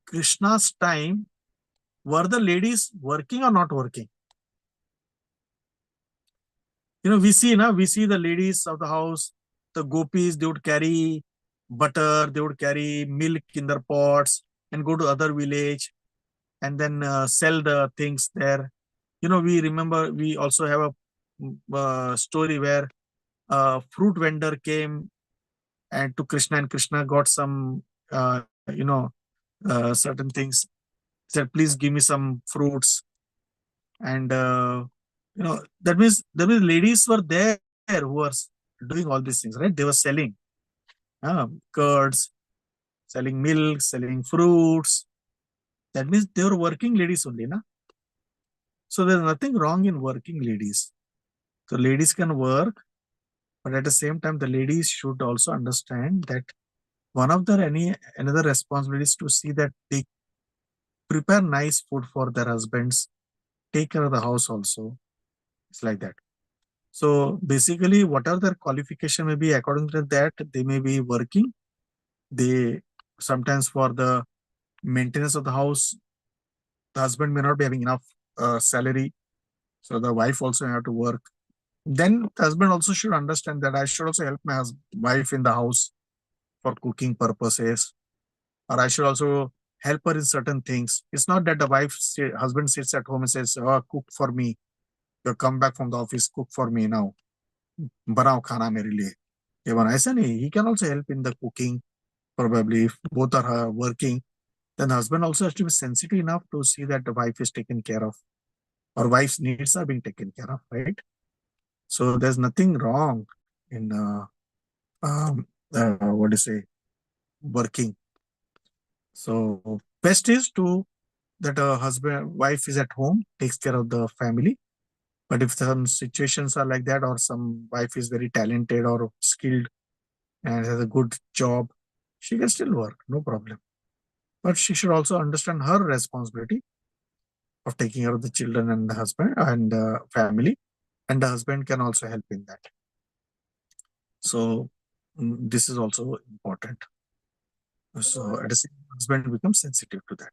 Krishna's time, were the ladies working or not working? We see the ladies of the house, the gopis, they would carry butter, they would carry milk in their pots and go to other village and then sell the things there. We remember, we also have a story where a fruit vendor came and to Krishna, and Krishna got some certain things. Said, please give me some fruits. And, that means ladies were there who were doing all these things, right? They were selling curds, selling milk, selling fruits. That means they were working ladies only, na? So there's nothing wrong in working ladies. So ladies can work, but at the same time, the ladies should also understand that one of their another responsibility is to see that they prepare nice food for their husbands, take care of the house also. It's like that. So basically, whatever their qualification may be, according to that, they may be working. They sometimes for the maintenance of the house, the husband may not be having enough salary, so the wife also have to work. Then the husband also should understand that I should also help my wife in the house for cooking purposes, or I should also help her in certain things. It's not that the husband sits at home and says, "Oh, cook for me. You come back from the office, cook for me now. Banao khana mere liye." Even I say, he can also help in the cooking. Probably if both are working, then the husband also has to be sensitive enough to see that the wife is taken care of, or wife's needs are being taken care of, right? So there's nothing wrong in what do you say, working. So best is to that a wife is at home, takes care of the family. But if some situations are like that, or some wife is very talented or skilled and has a good job, she can still work, no problem. But she should also understand her responsibility of taking care of the children and the husband and family, and the husband can also help in that. So this is also important. So at the same time, husband becomes sensitive to that.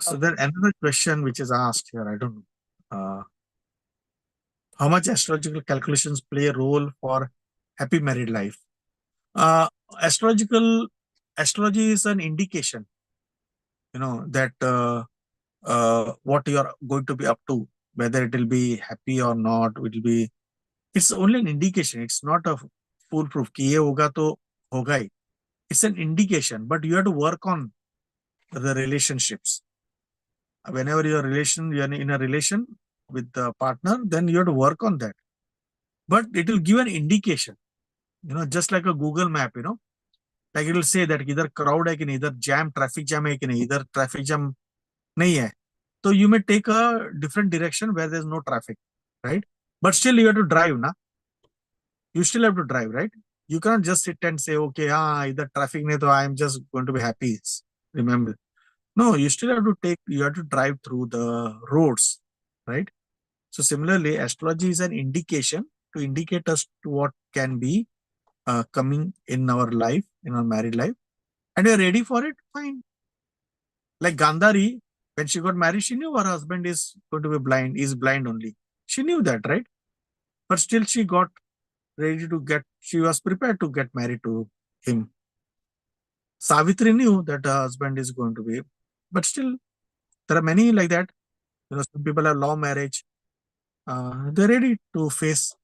So then another question which is asked here, I don't know. How much astrological calculations play a role for happy married life? Astrology is an indication, that what you are going to be up to, whether it will be happy or not, it's only an indication. It's not a foolproof. Ki ye hoga to hoga hi. It's an indication, but you have to work on the relationships. Whenever you're in a relation with the partner, then you have to work on that. But it will give an indication, just like a Google map, like it will say that either crowd hai ki nahi, either traffic jam hai ki nahi, either traffic jam nahi hai. So you may take a different direction where there's no traffic, right? But still you have to drive, na? You still have to drive, right? You cannot just sit and say, okay, either traffic nahi, so I'm just going to be happy. Remember, no, you still have to drive through the roads, right? So similarly, astrology is an indication to indicate us to what can be coming in our life, in our married life, and you're ready for it, fine. Like Gandhari, when she got married, she knew her husband is going to be blind, is blind only. She knew that, right? But still she got ready she was prepared to get married to him. Savitri knew that her husband is going to be, but still there are many like that. Some people have law marriage. They're ready to face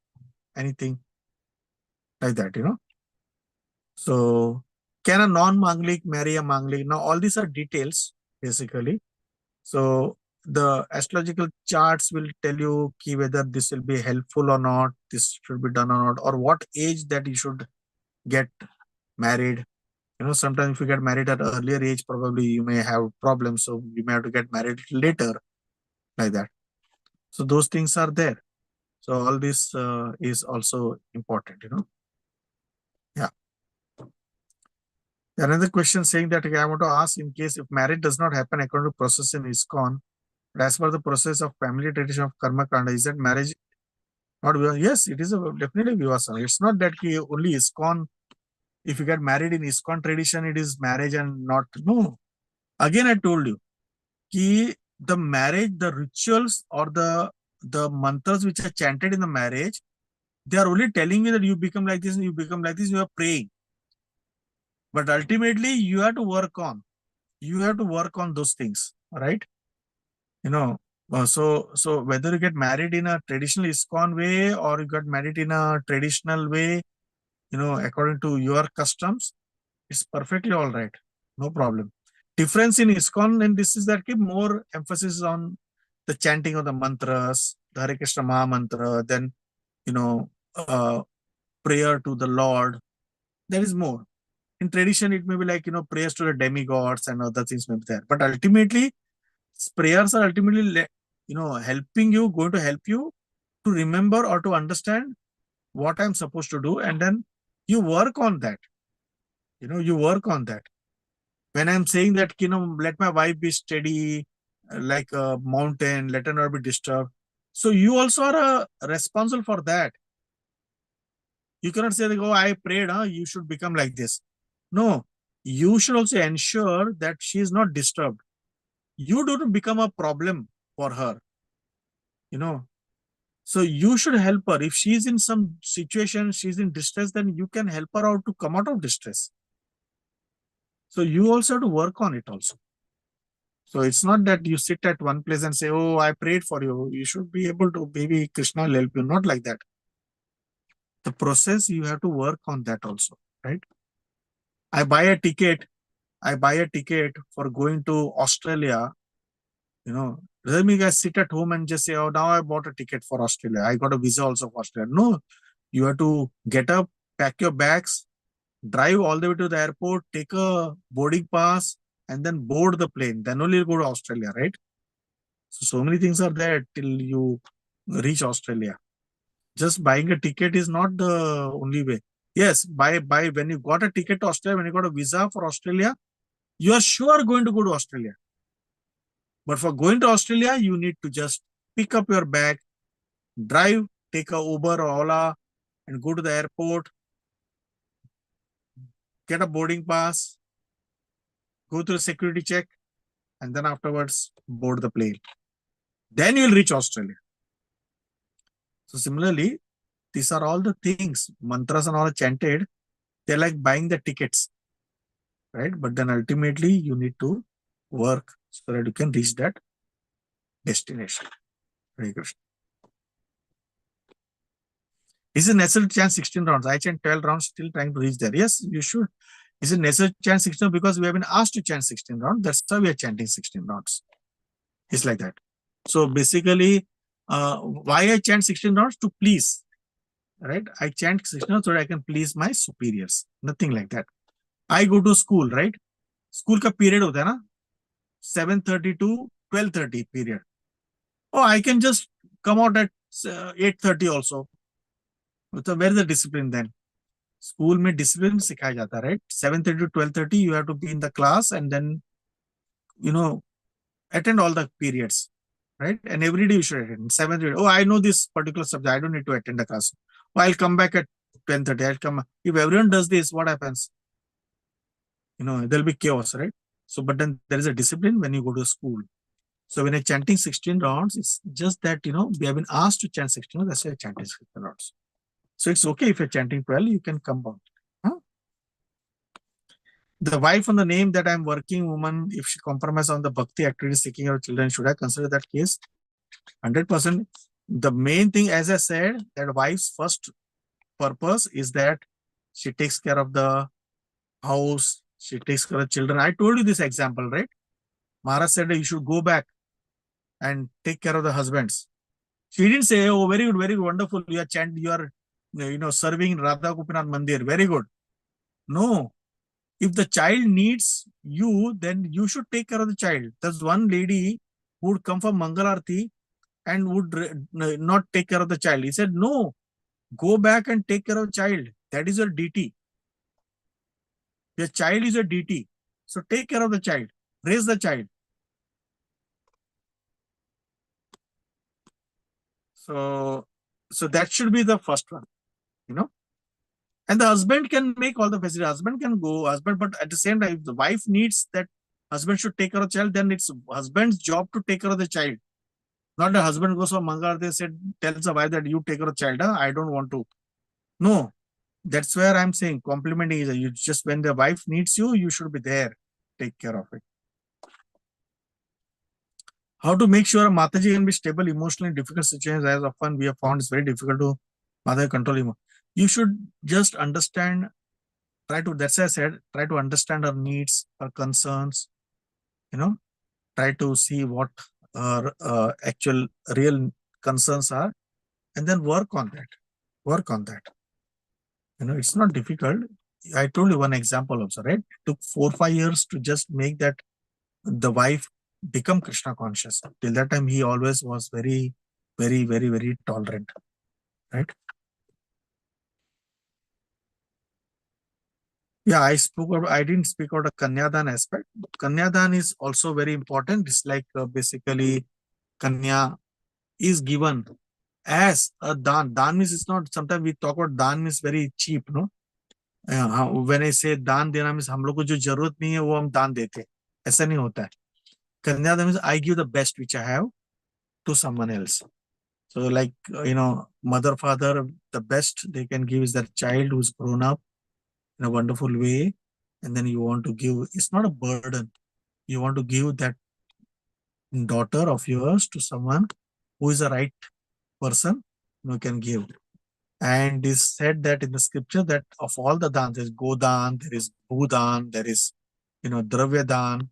anything like that, So can a non-Manglik marry a Manglik? Now all these are details basically. So the astrological charts will tell you whether this will be helpful or not, this should be done or not, or what age that you should get married. Sometimes if you get married at an earlier age, probably you may have problems. So you may have to get married later, like that. So those things are there. So all this is also important, Yeah. Another question saying that I want to ask, in case if marriage does not happen according to process in ISKCON, but as per the process of family tradition of Karma Kanda, is that marriage not Vivaah? Yes, it is definitely Vivaah. It's not that only ISKCON, if you get married in ISKCON tradition, it is marriage and not, no. Again, I told you, the marriage, the rituals or the mantras which are chanted in the marriage, they are only telling you that you become like this and you become like this, you are praying. But ultimately, you have to work on those things, right? So whether you get married in a traditional ISKCON way or you got married in a traditional way, according to your customs, it's perfectly all right. No problem. Difference in ISKCON and this is that more emphasis on the chanting of the mantras, the Hare Krishna Maha Mantra, then, prayer to the Lord. There is more. In tradition, it may be like, prayers to the demigods and other things may be there. But ultimately, prayers are ultimately, helping you, going to help you to remember or to understand what I'm supposed to do. And then you work on that. You work on that. When I'm saying that, let my wife be steady, like a mountain, let her not be disturbed. So you also are responsible for that. You cannot say, like, oh, I prayed, you should become like this. No, you should also ensure that she is not disturbed. You don't become a problem for her. So you should help her. If she is in some situation, she's in distress, then you can help her out to come out of distress. So you also have to work on it also. So it's not that you sit at one place and say, oh, I prayed for you. You should be able to, maybe Krishna will help you. Not like that. The process, you have to work on that also, right? I buy a ticket for going to Australia. Doesn't mean I sit at home and just say, oh, now I bought a ticket for Australia. I got a visa also for Australia. No, you have to get up, pack your bags, drive all the way to the airport, take a boarding pass, and then board the plane. Then only you go to Australia, right? So many things are there till you reach Australia. Just buying a ticket is not the only way. Yes, when you got a ticket to Australia, when you got a visa for Australia, you are sure going to go to Australia. But for going to Australia, you need to just pick up your bag, drive, take a Uber or Ola, and go to the airport, get a boarding pass, go through a security check, and then afterwards board the plane. Then you'll reach Australia. So similarly, these are all the things, mantras and all chanted, they're like buying the tickets, right? But then ultimately you need to work so that you can reach that destination. Hare Krishna. Is it necessary to chant 16 rounds? I chant 12 rounds, still trying to reach there. Yes, you should. Is it necessary to chant 16 because we have been asked to chant 16 rounds? That's why we are chanting 16 rounds. It's like that. So basically, why I chant 16 rounds? To please, right? I chant 16 rounds so that I can please my superiors. Nothing like that. I go to school, right? School ka period hota hai na? 7:30 to 12:30 period. Oh, I can just come out at 8:30 also. So where is the discipline then? School में discipline सिखाया जाता, right? 7:30 to 12:30 you have to be in the class and then attend all the periods, right? And every day you should attend. 7:30. Oh, I know this particular subject. I don't need to attend the class. Oh, I'll come back at 10:30. I'll come. If everyone does this, what happens? There'll be chaos, right? So, but then there is a discipline when you go to school. So when I'm chanting 16 rounds, it's just that, we have been asked to chant 16 rounds. That's why I chanted 16 rounds. So it's okay if you're chanting 12, you can come out. The wife on the name that I'm working woman, if she compromise on the bhakti activities seeking her children, should I consider that case? 100%. The main thing, as I said, that wife's first purpose is that she takes care of the house, she takes care of children. I told you this example, right? Maharaj said you should go back and take care of the husbands. She didn't say, oh, very good, wonderful. You are chanting, you are, serving Radha Gopinath Mandir. Very good. No. If the child needs you, then you should take care of the child. There's one lady who would come for Mangalarti and would not take care of the child. He said, no, go back and take care of the child. That is your duty. Your child is your duty. So take care of the child. Raise the child. So that should be the first one, And the husband can make all the facilities. Husband can go, but at the same time, if the wife needs that husband should take care of the child, then it's husband's job to take care of the child. Not the husband goes for Mangar, they said, tells the wife that you take care of the child. I don't want to. No, that's where I'm saying complimenting is you just when the wife needs you, you should be there. Take care of it. How to make sure a Mataji can be stable emotionally in difficult situations, as often we have found it's very difficult to Mother control emotion. You should just understand, that's why I said, try to understand her needs, her concerns, try to see what her actual real concerns are, and then work on that. Work on that. It's not difficult. I told you one example also, right? It took 4-5 years to just make that the wife become Krishna conscious. Till that time, he always was very, very, very, very tolerant, right? Yeah, I didn't speak about a Kanyadan aspect. Kanyadan is also very important. It's like basically Kanya is given as a dan. Dan means it's not, sometimes we talk about dan means very cheap, no? When I say दान देना means हम लोग को जो जरूरत नहीं है वो हम दान देते, ऐसा नहीं होता है. Kanyada means I give the best which I have to someone else. So like mother, father, the best they can give is that child who's grown up in a wonderful way, and then you want to give, it's not a burden, you want to give that daughter of yours to someone who is the right person who can give. And it is said that in the scripture that of all the dhan, there is Godan, there is Bhudan, there is Dravya Dan.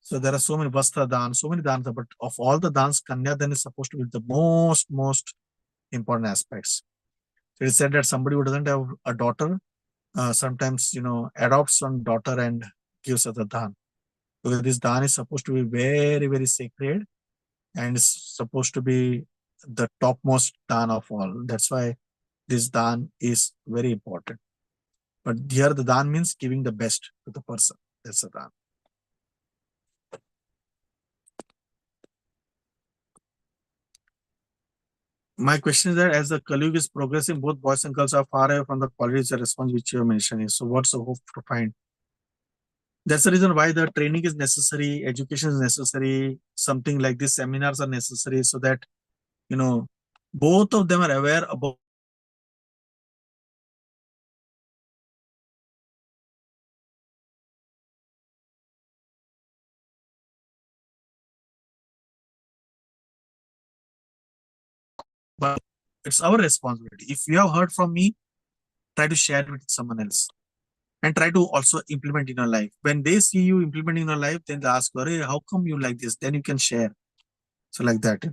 So there are so many Vastra Dan, so many dans, but of all the dans, Kanya Dan is supposed to be the most important aspects. So it is said that somebody who doesn't have a daughter sometimes adopts one daughter and gives her the dhan. Because this dhan is supposed to be very, very sacred and is supposed to be the topmost dhan of all. That's why this dhan is very important. But here the dhan means giving the best to the person. That's a dhan. My question is that as the Kali Yuga is progressing, both boys and girls are far away from the qualities of response which you are mentioning. So what's the hope to find? That's the reason why the training is necessary, education is necessary, something like this, seminars are necessary, so that, both of them are aware about but it's our responsibility. If you have heard from me, try to share it with someone else and try to also implement in your life. When they see you implementing in your life, then they ask, hey, how come you like this? Then you can share. So like that,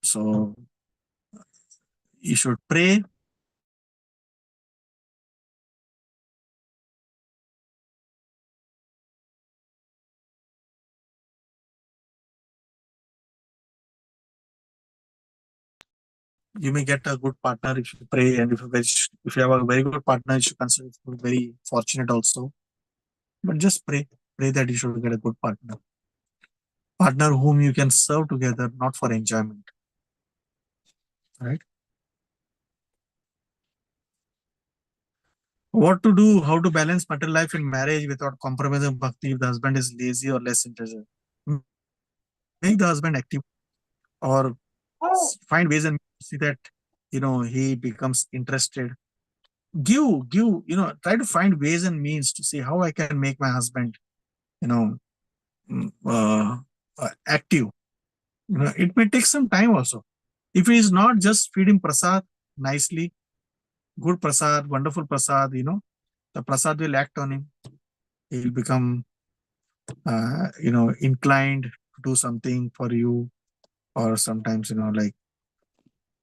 So you should pray. You may get a good partner if you pray, and if you have a very good partner, you should consider it very fortunate also. But just pray that you should get a good partner whom you can serve together, not for enjoyment, right? What to do? How to balance material life in marriage without compromising bhakti if the husband is lazy or less interested? Make the husband active, or find ways and see that he becomes interested. Try to find ways and means to see how I can make my husband active. It may take some time also. If he is not, just feed him prasad nicely, good prasad, wonderful prasad, the prasad will act on him. He will become inclined to do something for you, or sometimes like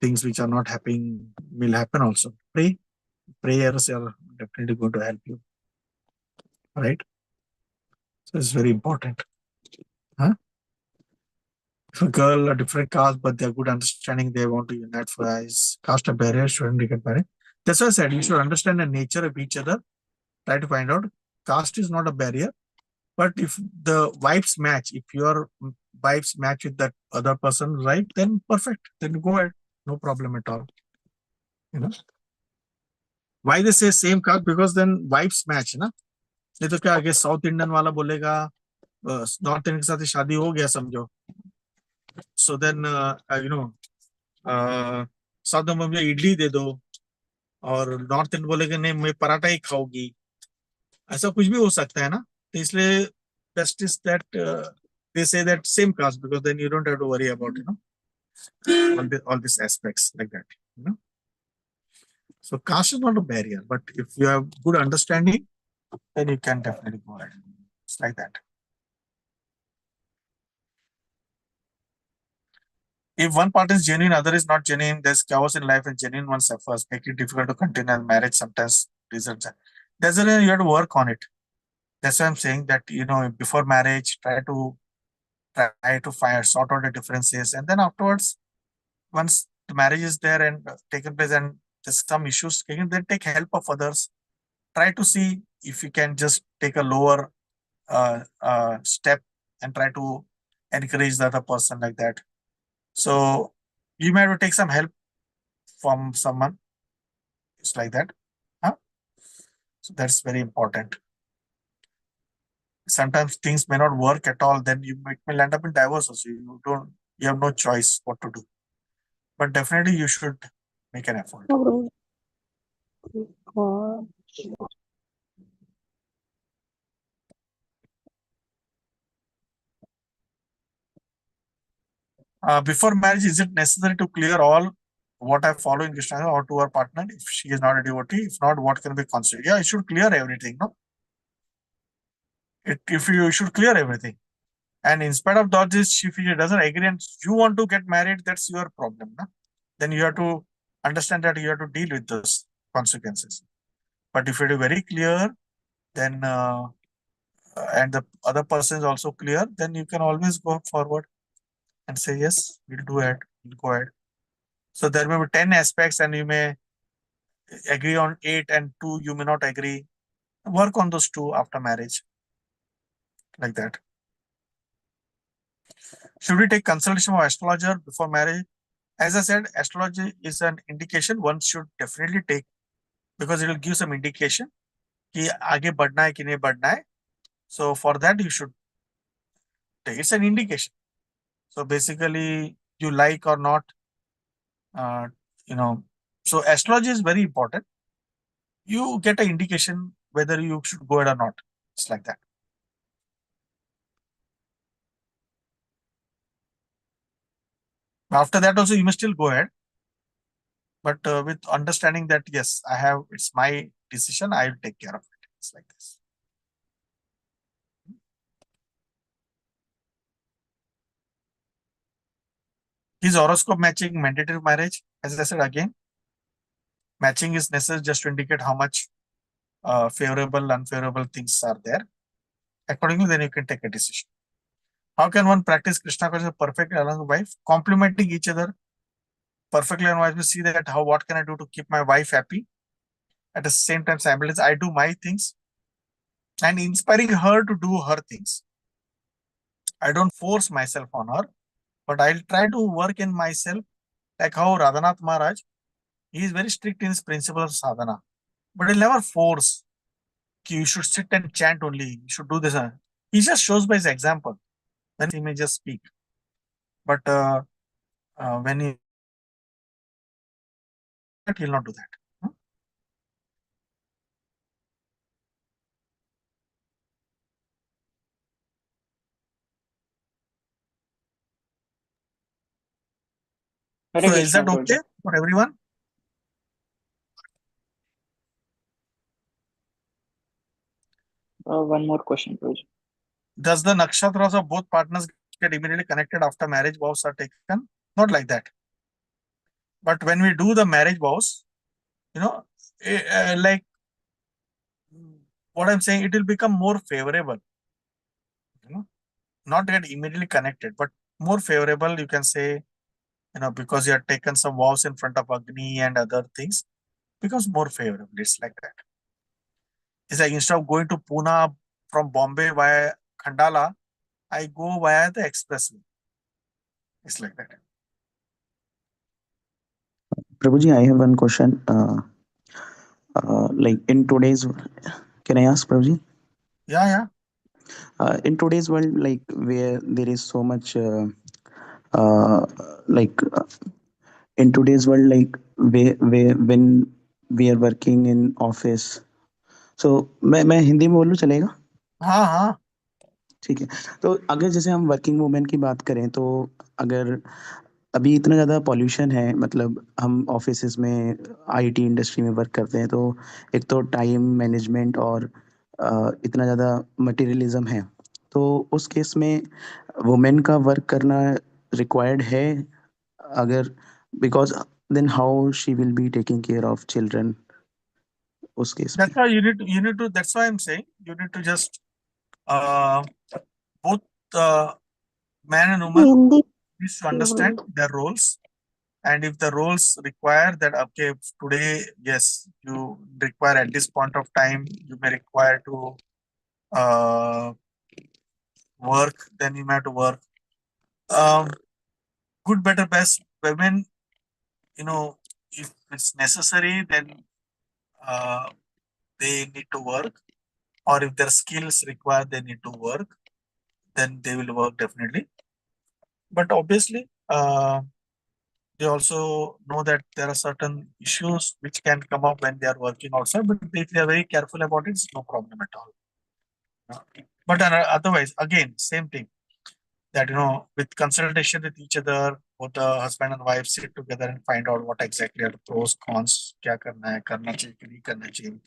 things which are not happening will happen also. Prayers are definitely going to help you, right? So it's very important. If a girl, a different caste, but they're good understanding, they want to unite for us. Caste a barrier, shouldn't get married. That's why I said you should understand the nature of each other. Try to find out. Caste is not a barrier, but if the vibes match, if your vibes match with that other person, right, then perfect. Then go ahead. No problem at all. Why they say same caste? Because then vibes match, ना? नहीं तो क्या आगे south Indian वाला बोलेगा north Indian के साथ शादी हो गया समझो. So then साउथ में मुझे इडली दे दो, और नॉर्थ इंडियन बोलेगा नहीं मैं पराठा ही खाऊंगी. ऐसा कुछ भी हो सकता है ना. तो इसलिए best is that they say that same caste, because then you don't have to worry about all these aspects like that. So caste is not a barrier, but if you have good understanding, then you can definitely go ahead. It's like that. If one part is genuine, other is not genuine, there's chaos in life and genuine one suffers, making it difficult to continue and marriage sometimes results. That's the reason you have to work on it. That's why I'm saying that, before marriage, try to find sort out the differences. And then afterwards, once the marriage is there and taken place and there's some issues taken, then take help of others. Try to see if you can just take a lower step and try to encourage the other person like that. So you might have to take some help from someone. It's like that. Huh? So that's very important. Sometimes things may not work at all, then you may land up in divorce also. You have no choice what to do. But definitely you should make an effort. Before marriage, is it necessary to clear all what I follow in Krishna or to her partner if she is not a devotee? If not, what can be considered? Yeah, you should clear everything, no? If you should clear everything. And in spite of that, if she doesn't agree and you want to get married, that's your problem, no? Then you have to understand that you have to deal with those consequences. But if it is very clear, then and the other person is also clear, then you can always go forward and say, yes, we'll do it, we'll go ahead. So there may be 10 aspects and you may agree on 8 and 2, you may not agree. Work on those 2 after marriage, like that. Should we take consultation of astrologer before marriage? As I said, astrology is an indication one should definitely take because it will give some indication कि आगे बढ़ना है कि नहीं बढ़ना है. So for that you should take. It's an indication. So basically you like or not, so astrology is very important. You get an indication whether you should go ahead or not. It's like that. After that also you may still go ahead, but with understanding that yes, it's my decision, I will take care of it. It's like this. Is horoscope matching mandatory marriage? As I said again, matching is necessary just to indicate how much favorable, unfavorable things are there. Accordingly, then you can take a decision. How can one practice Krishna consciousness perfectly along with wife? Complementing each other perfectly and wife will see that what can I do to keep my wife happy? At the same time, simultaneously, I do my things and inspiring her to do her things. I don't force myself on her, but I'll try to work in myself, like how Radhanath Maharaj, he is very strict in his principle of sadhana, but he'll never force you should sit and chant only, you should do this. He just shows by his example. Then he may just speak. But when he'll not do that. Hare So is Krishna, that okay Prabhuji. for everyone? One more question, Prabhuji. Does the nakshatras of both partners get immediately connected after marriage vows are taken? Not like that. But when we do the marriage vows, like what I'm saying, it will become more favorable. Not get immediately connected, but more favorable, you can say, because you have taken some vows in front of Agni and other things, becomes more favorable. It's like that. It's like instead of going to Pune from Bombay via Khandala, I go via the expressway. It's like that. Prabhuji, I have one question. Like in today's, can I ask Prabhuji? Yeah. In today's world, like where there is so much, uh, like in today's world, like where when we are working in office, so मैं हिंदी में बोलूँ चलेगा? हाँ. ठीक है. तो अगर जैसे हम वर्किंग वुमेन की बात करें तो अगर अभी इतना ज़्यादा पॉल्यूशन है, मतलब हम ऑफिसेज में आईटी इंडस्ट्री में वर्क करते हैं, तो एक तो टाइम मैनेजमेंट और इतना ज़्यादा मटेरियलिज्म है, तो उस केस में वुमेन का वर्क करना रिक्वायर्ड है, अगर because then how she will be taking care of children उस केस में। That's why you need to, that's why I'm saying you need to just, uh, both, man and woman Hindi needs to understand their roles. And if the roles require that, okay, today, yes, you require at this point of time, you may require to work, then you may have to work. Good, better, best. Women, if it's necessary, then they need to work. Or if their skills require, they need to work, then they will work definitely. But obviously, they also know that there are certain issues which can come up when they are working outside, but if they are very careful about it, it's no problem at all. But otherwise, again, same thing, that with consultation with each other, both the husband and wife sit together and find out what exactly are the pros, cons, क्या करना है, करना चाहिए कि नहीं करना चाहिए,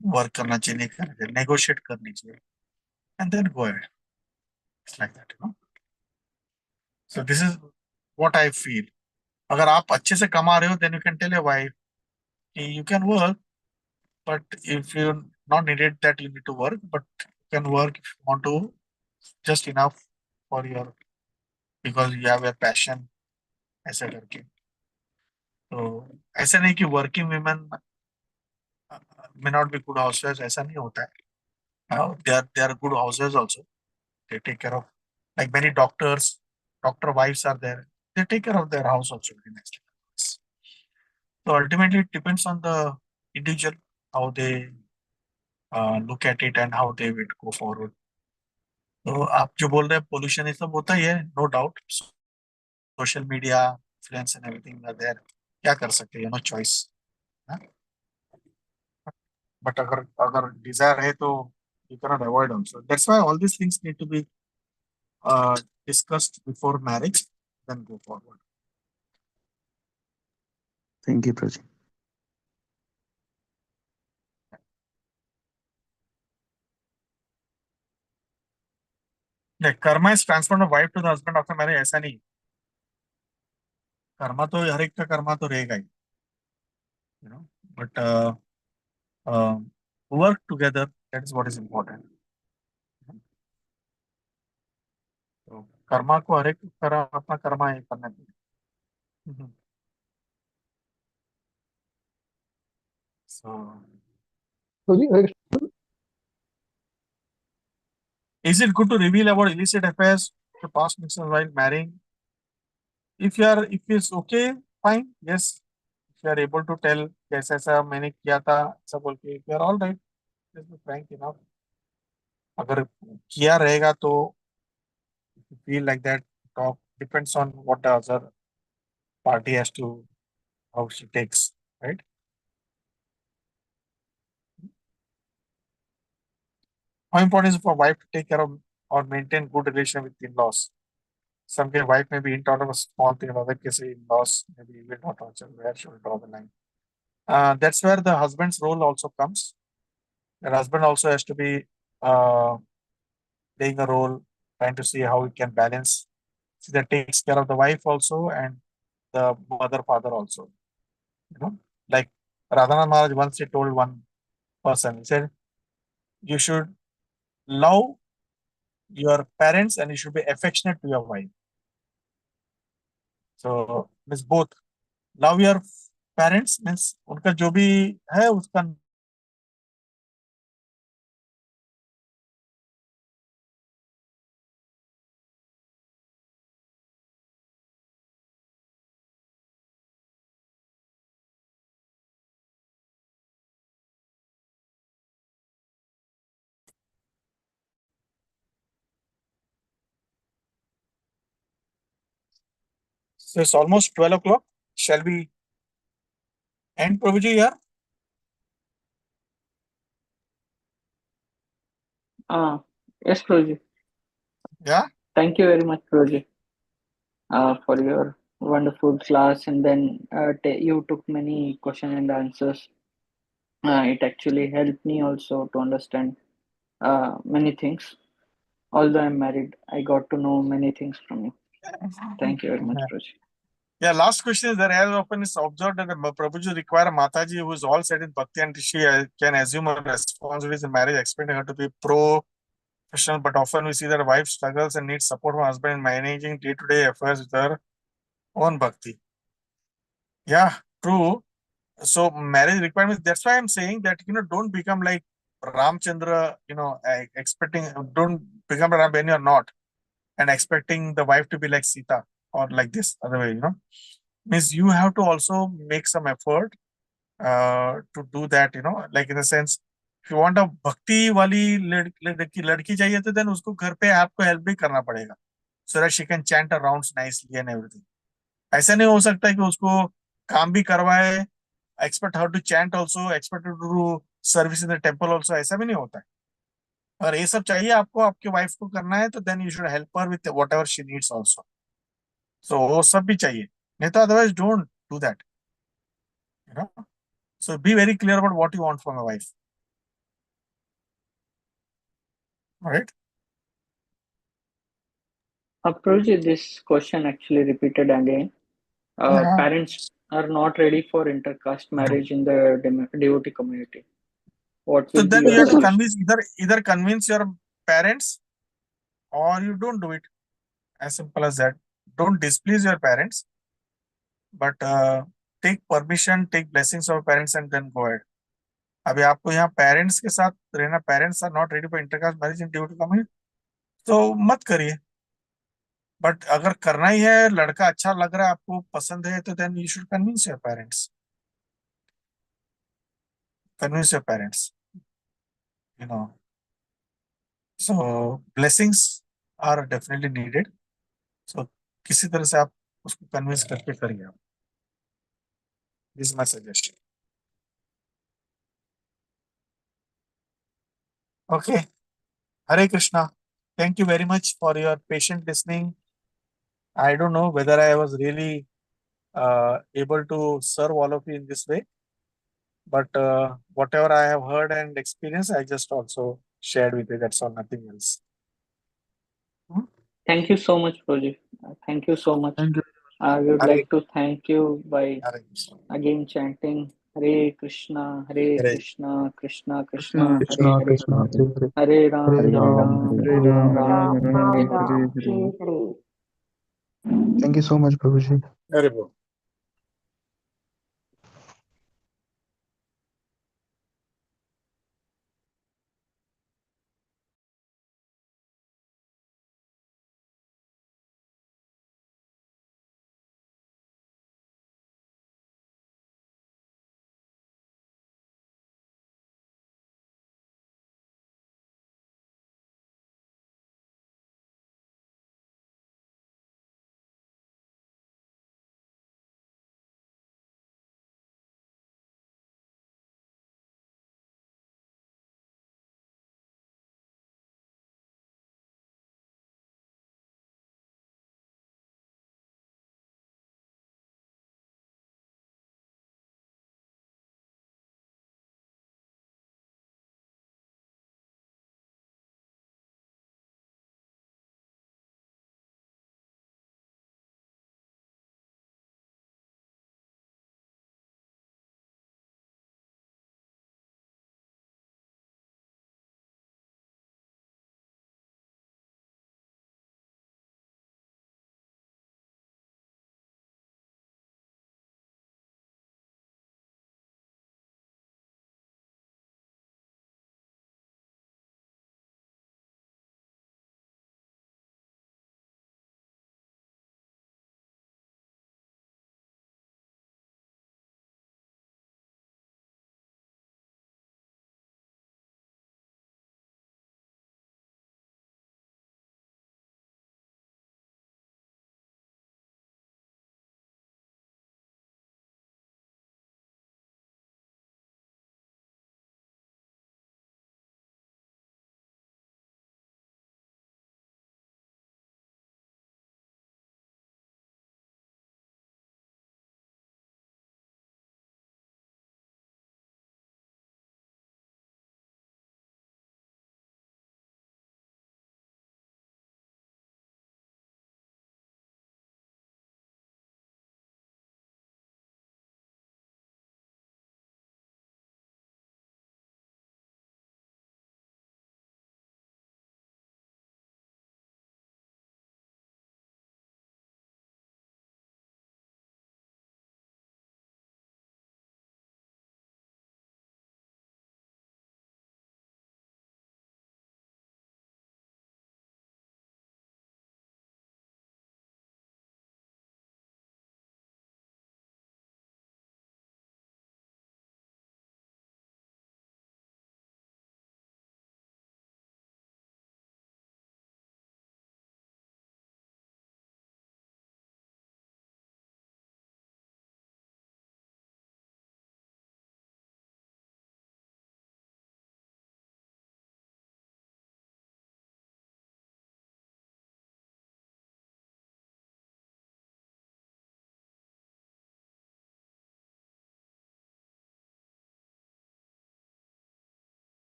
work करना चाहिए नहीं करना चाहिए, negotiate करनी चाहिए, and then go ahead. It's like that. So this is what I feel. अगर आप अच्छे से कमा रहे हो, then you can tell your wife you can work, but if you're not needed that you need to work, but you can work if you want to, just enough for your, because you have a passion, ऐसा करके. तो ऐसा नहीं कि working women may not be good housewives, ऐसा नहीं होता है. They are good housewives also. They take care of, like many doctor wives are there. They take care of their house also very nicely. So ultimately, it depends on the individual how they look at it and how they will go forward. तो आप जो बोल रहे हैं pollution ये सब होता ही है, no doubt. Social media influence and everything are there, क्या कर सकते हैं, नो चॉइस. बट अगर अगर डिजायर है तो you can avoid also. That's why all this things need to be discussed before marriage, then go forward. Thank you प्रजी. Karma is transfer of wife to the husband after marriage, ऐसा नहीं. कर्मा तो हर एक का कर्मा तो रहेगा ही, but work together, that is what is important. तो कर्मा को हर एक अपना कर्मा ही करना चाहिए. So, is it good to reveal about illicit affairs to past mixers while marrying? If it's okay, fine. Yes, if you are able to tell, yes, ऐसा मैंने किया था, ऐसा बोल के, if you are all right, just be frank enough. अगर किया रहेगा तो if you feel like that, talk, depends on what the other party has to, how she takes, right? How important is it for wife to take care of or maintain good relation with in-laws? Some case wife may be intolerant of a small thing, in other case in-laws maybe will not torture. Where should we draw the line? That's where the husband's role also comes. The husband also has to be playing a role, trying to see how he can balance. See, that takes care of the wife also and the mother, father also. Like Radhanath Maharaj once he told one person, he said, you should love your parents and you should be affectionate to your wife. So means both. Love your parents means उनका जो भी है उसका. So it's almost 12 o'clock. Shall we end, Prabhuji, here? Yes, Prabhuji. Yeah. Thank you very much, Prabhuji, for your wonderful class, and then you took many question and answers. It actually helped me also to understand many things. Although I'm married, I got to know many things from you. Thank you very much, Proj. Yeah, last question is there. As often is observed that the Prabhuji require a Mataji who is all set in Bhakti and she can assume her responsibilities in marriage, expecting her to be professional, but often we see that a wife struggles and needs support from husband in managing day-to-day affairs with her own Bhakti. Yeah, true. So marriage requirements, that's why I'm saying that, don't become like Ramchandra, expecting, don't become Ram when you're not, and expecting the wife to be like Sita or like this other way, means you have to also make some effort to do that, like in the sense, if you want a bhakti wali ladki chahiye, to then usko ghar pe aapko help bhi karna padega, so that she can chant her rounds nicely and everything. ऐसा नहीं हो सकता कि उसको काम भी करवाए, expect her to chant also, expect her to do service in the temple also, ऐसा भी नहीं होता है. अगर ये सब चाहिए आपको आपके वाइफ को करना है, तो then you should help her with whatever she needs also. So वो सब भी चाहिए, नहीं तो otherwise don't do that. So be very clear about what you want from a wife. All right. Proj, this question actually repeated again. Yeah. Parents are not ready for intercaste marriage in the devotee community. What So will then be you your have to suggestion? convince either convince your parents or you don't do it. As simple as that. Don't displease your parents, but take permission, take blessings of your parents, and then go ahead. अभी आपको यहाँ parents के साथ रहना, parents are not ready for intercaste marriage in duty community, तो मत करिए. But अगर करना ही है, लड़का अच्छा लग रहा है, आपको पसंद है, तो then you should convince your parents. Convince your parents. So blessings are definitely needed. So किसी तरह से आप उसको कन्विंस करके करिए आप. This is my suggestion. Okay. Hare Krishna. Thank you very much for your patient listening. I don't know whether I was really able to serve all of you in this way, but whatever I have heard and experienced, I just also shared with you. That's all, nothing else. Thank you so much, Proj. Thank you so much. Thank you. I would Hare like to thank you by Hare Krishna. again chanting Hare Krishna, Hare Hare. Krishna, Krishna Krishna, Krishna, Krishna, Hare Hare, Krishna, Hare Hare. Hare Hare Ram, Ram, Hare Ram Ram, Ram, Ram Ram, Hare Hare Hare. Hare. Thank you so much, Prabhuji. Hare Bol.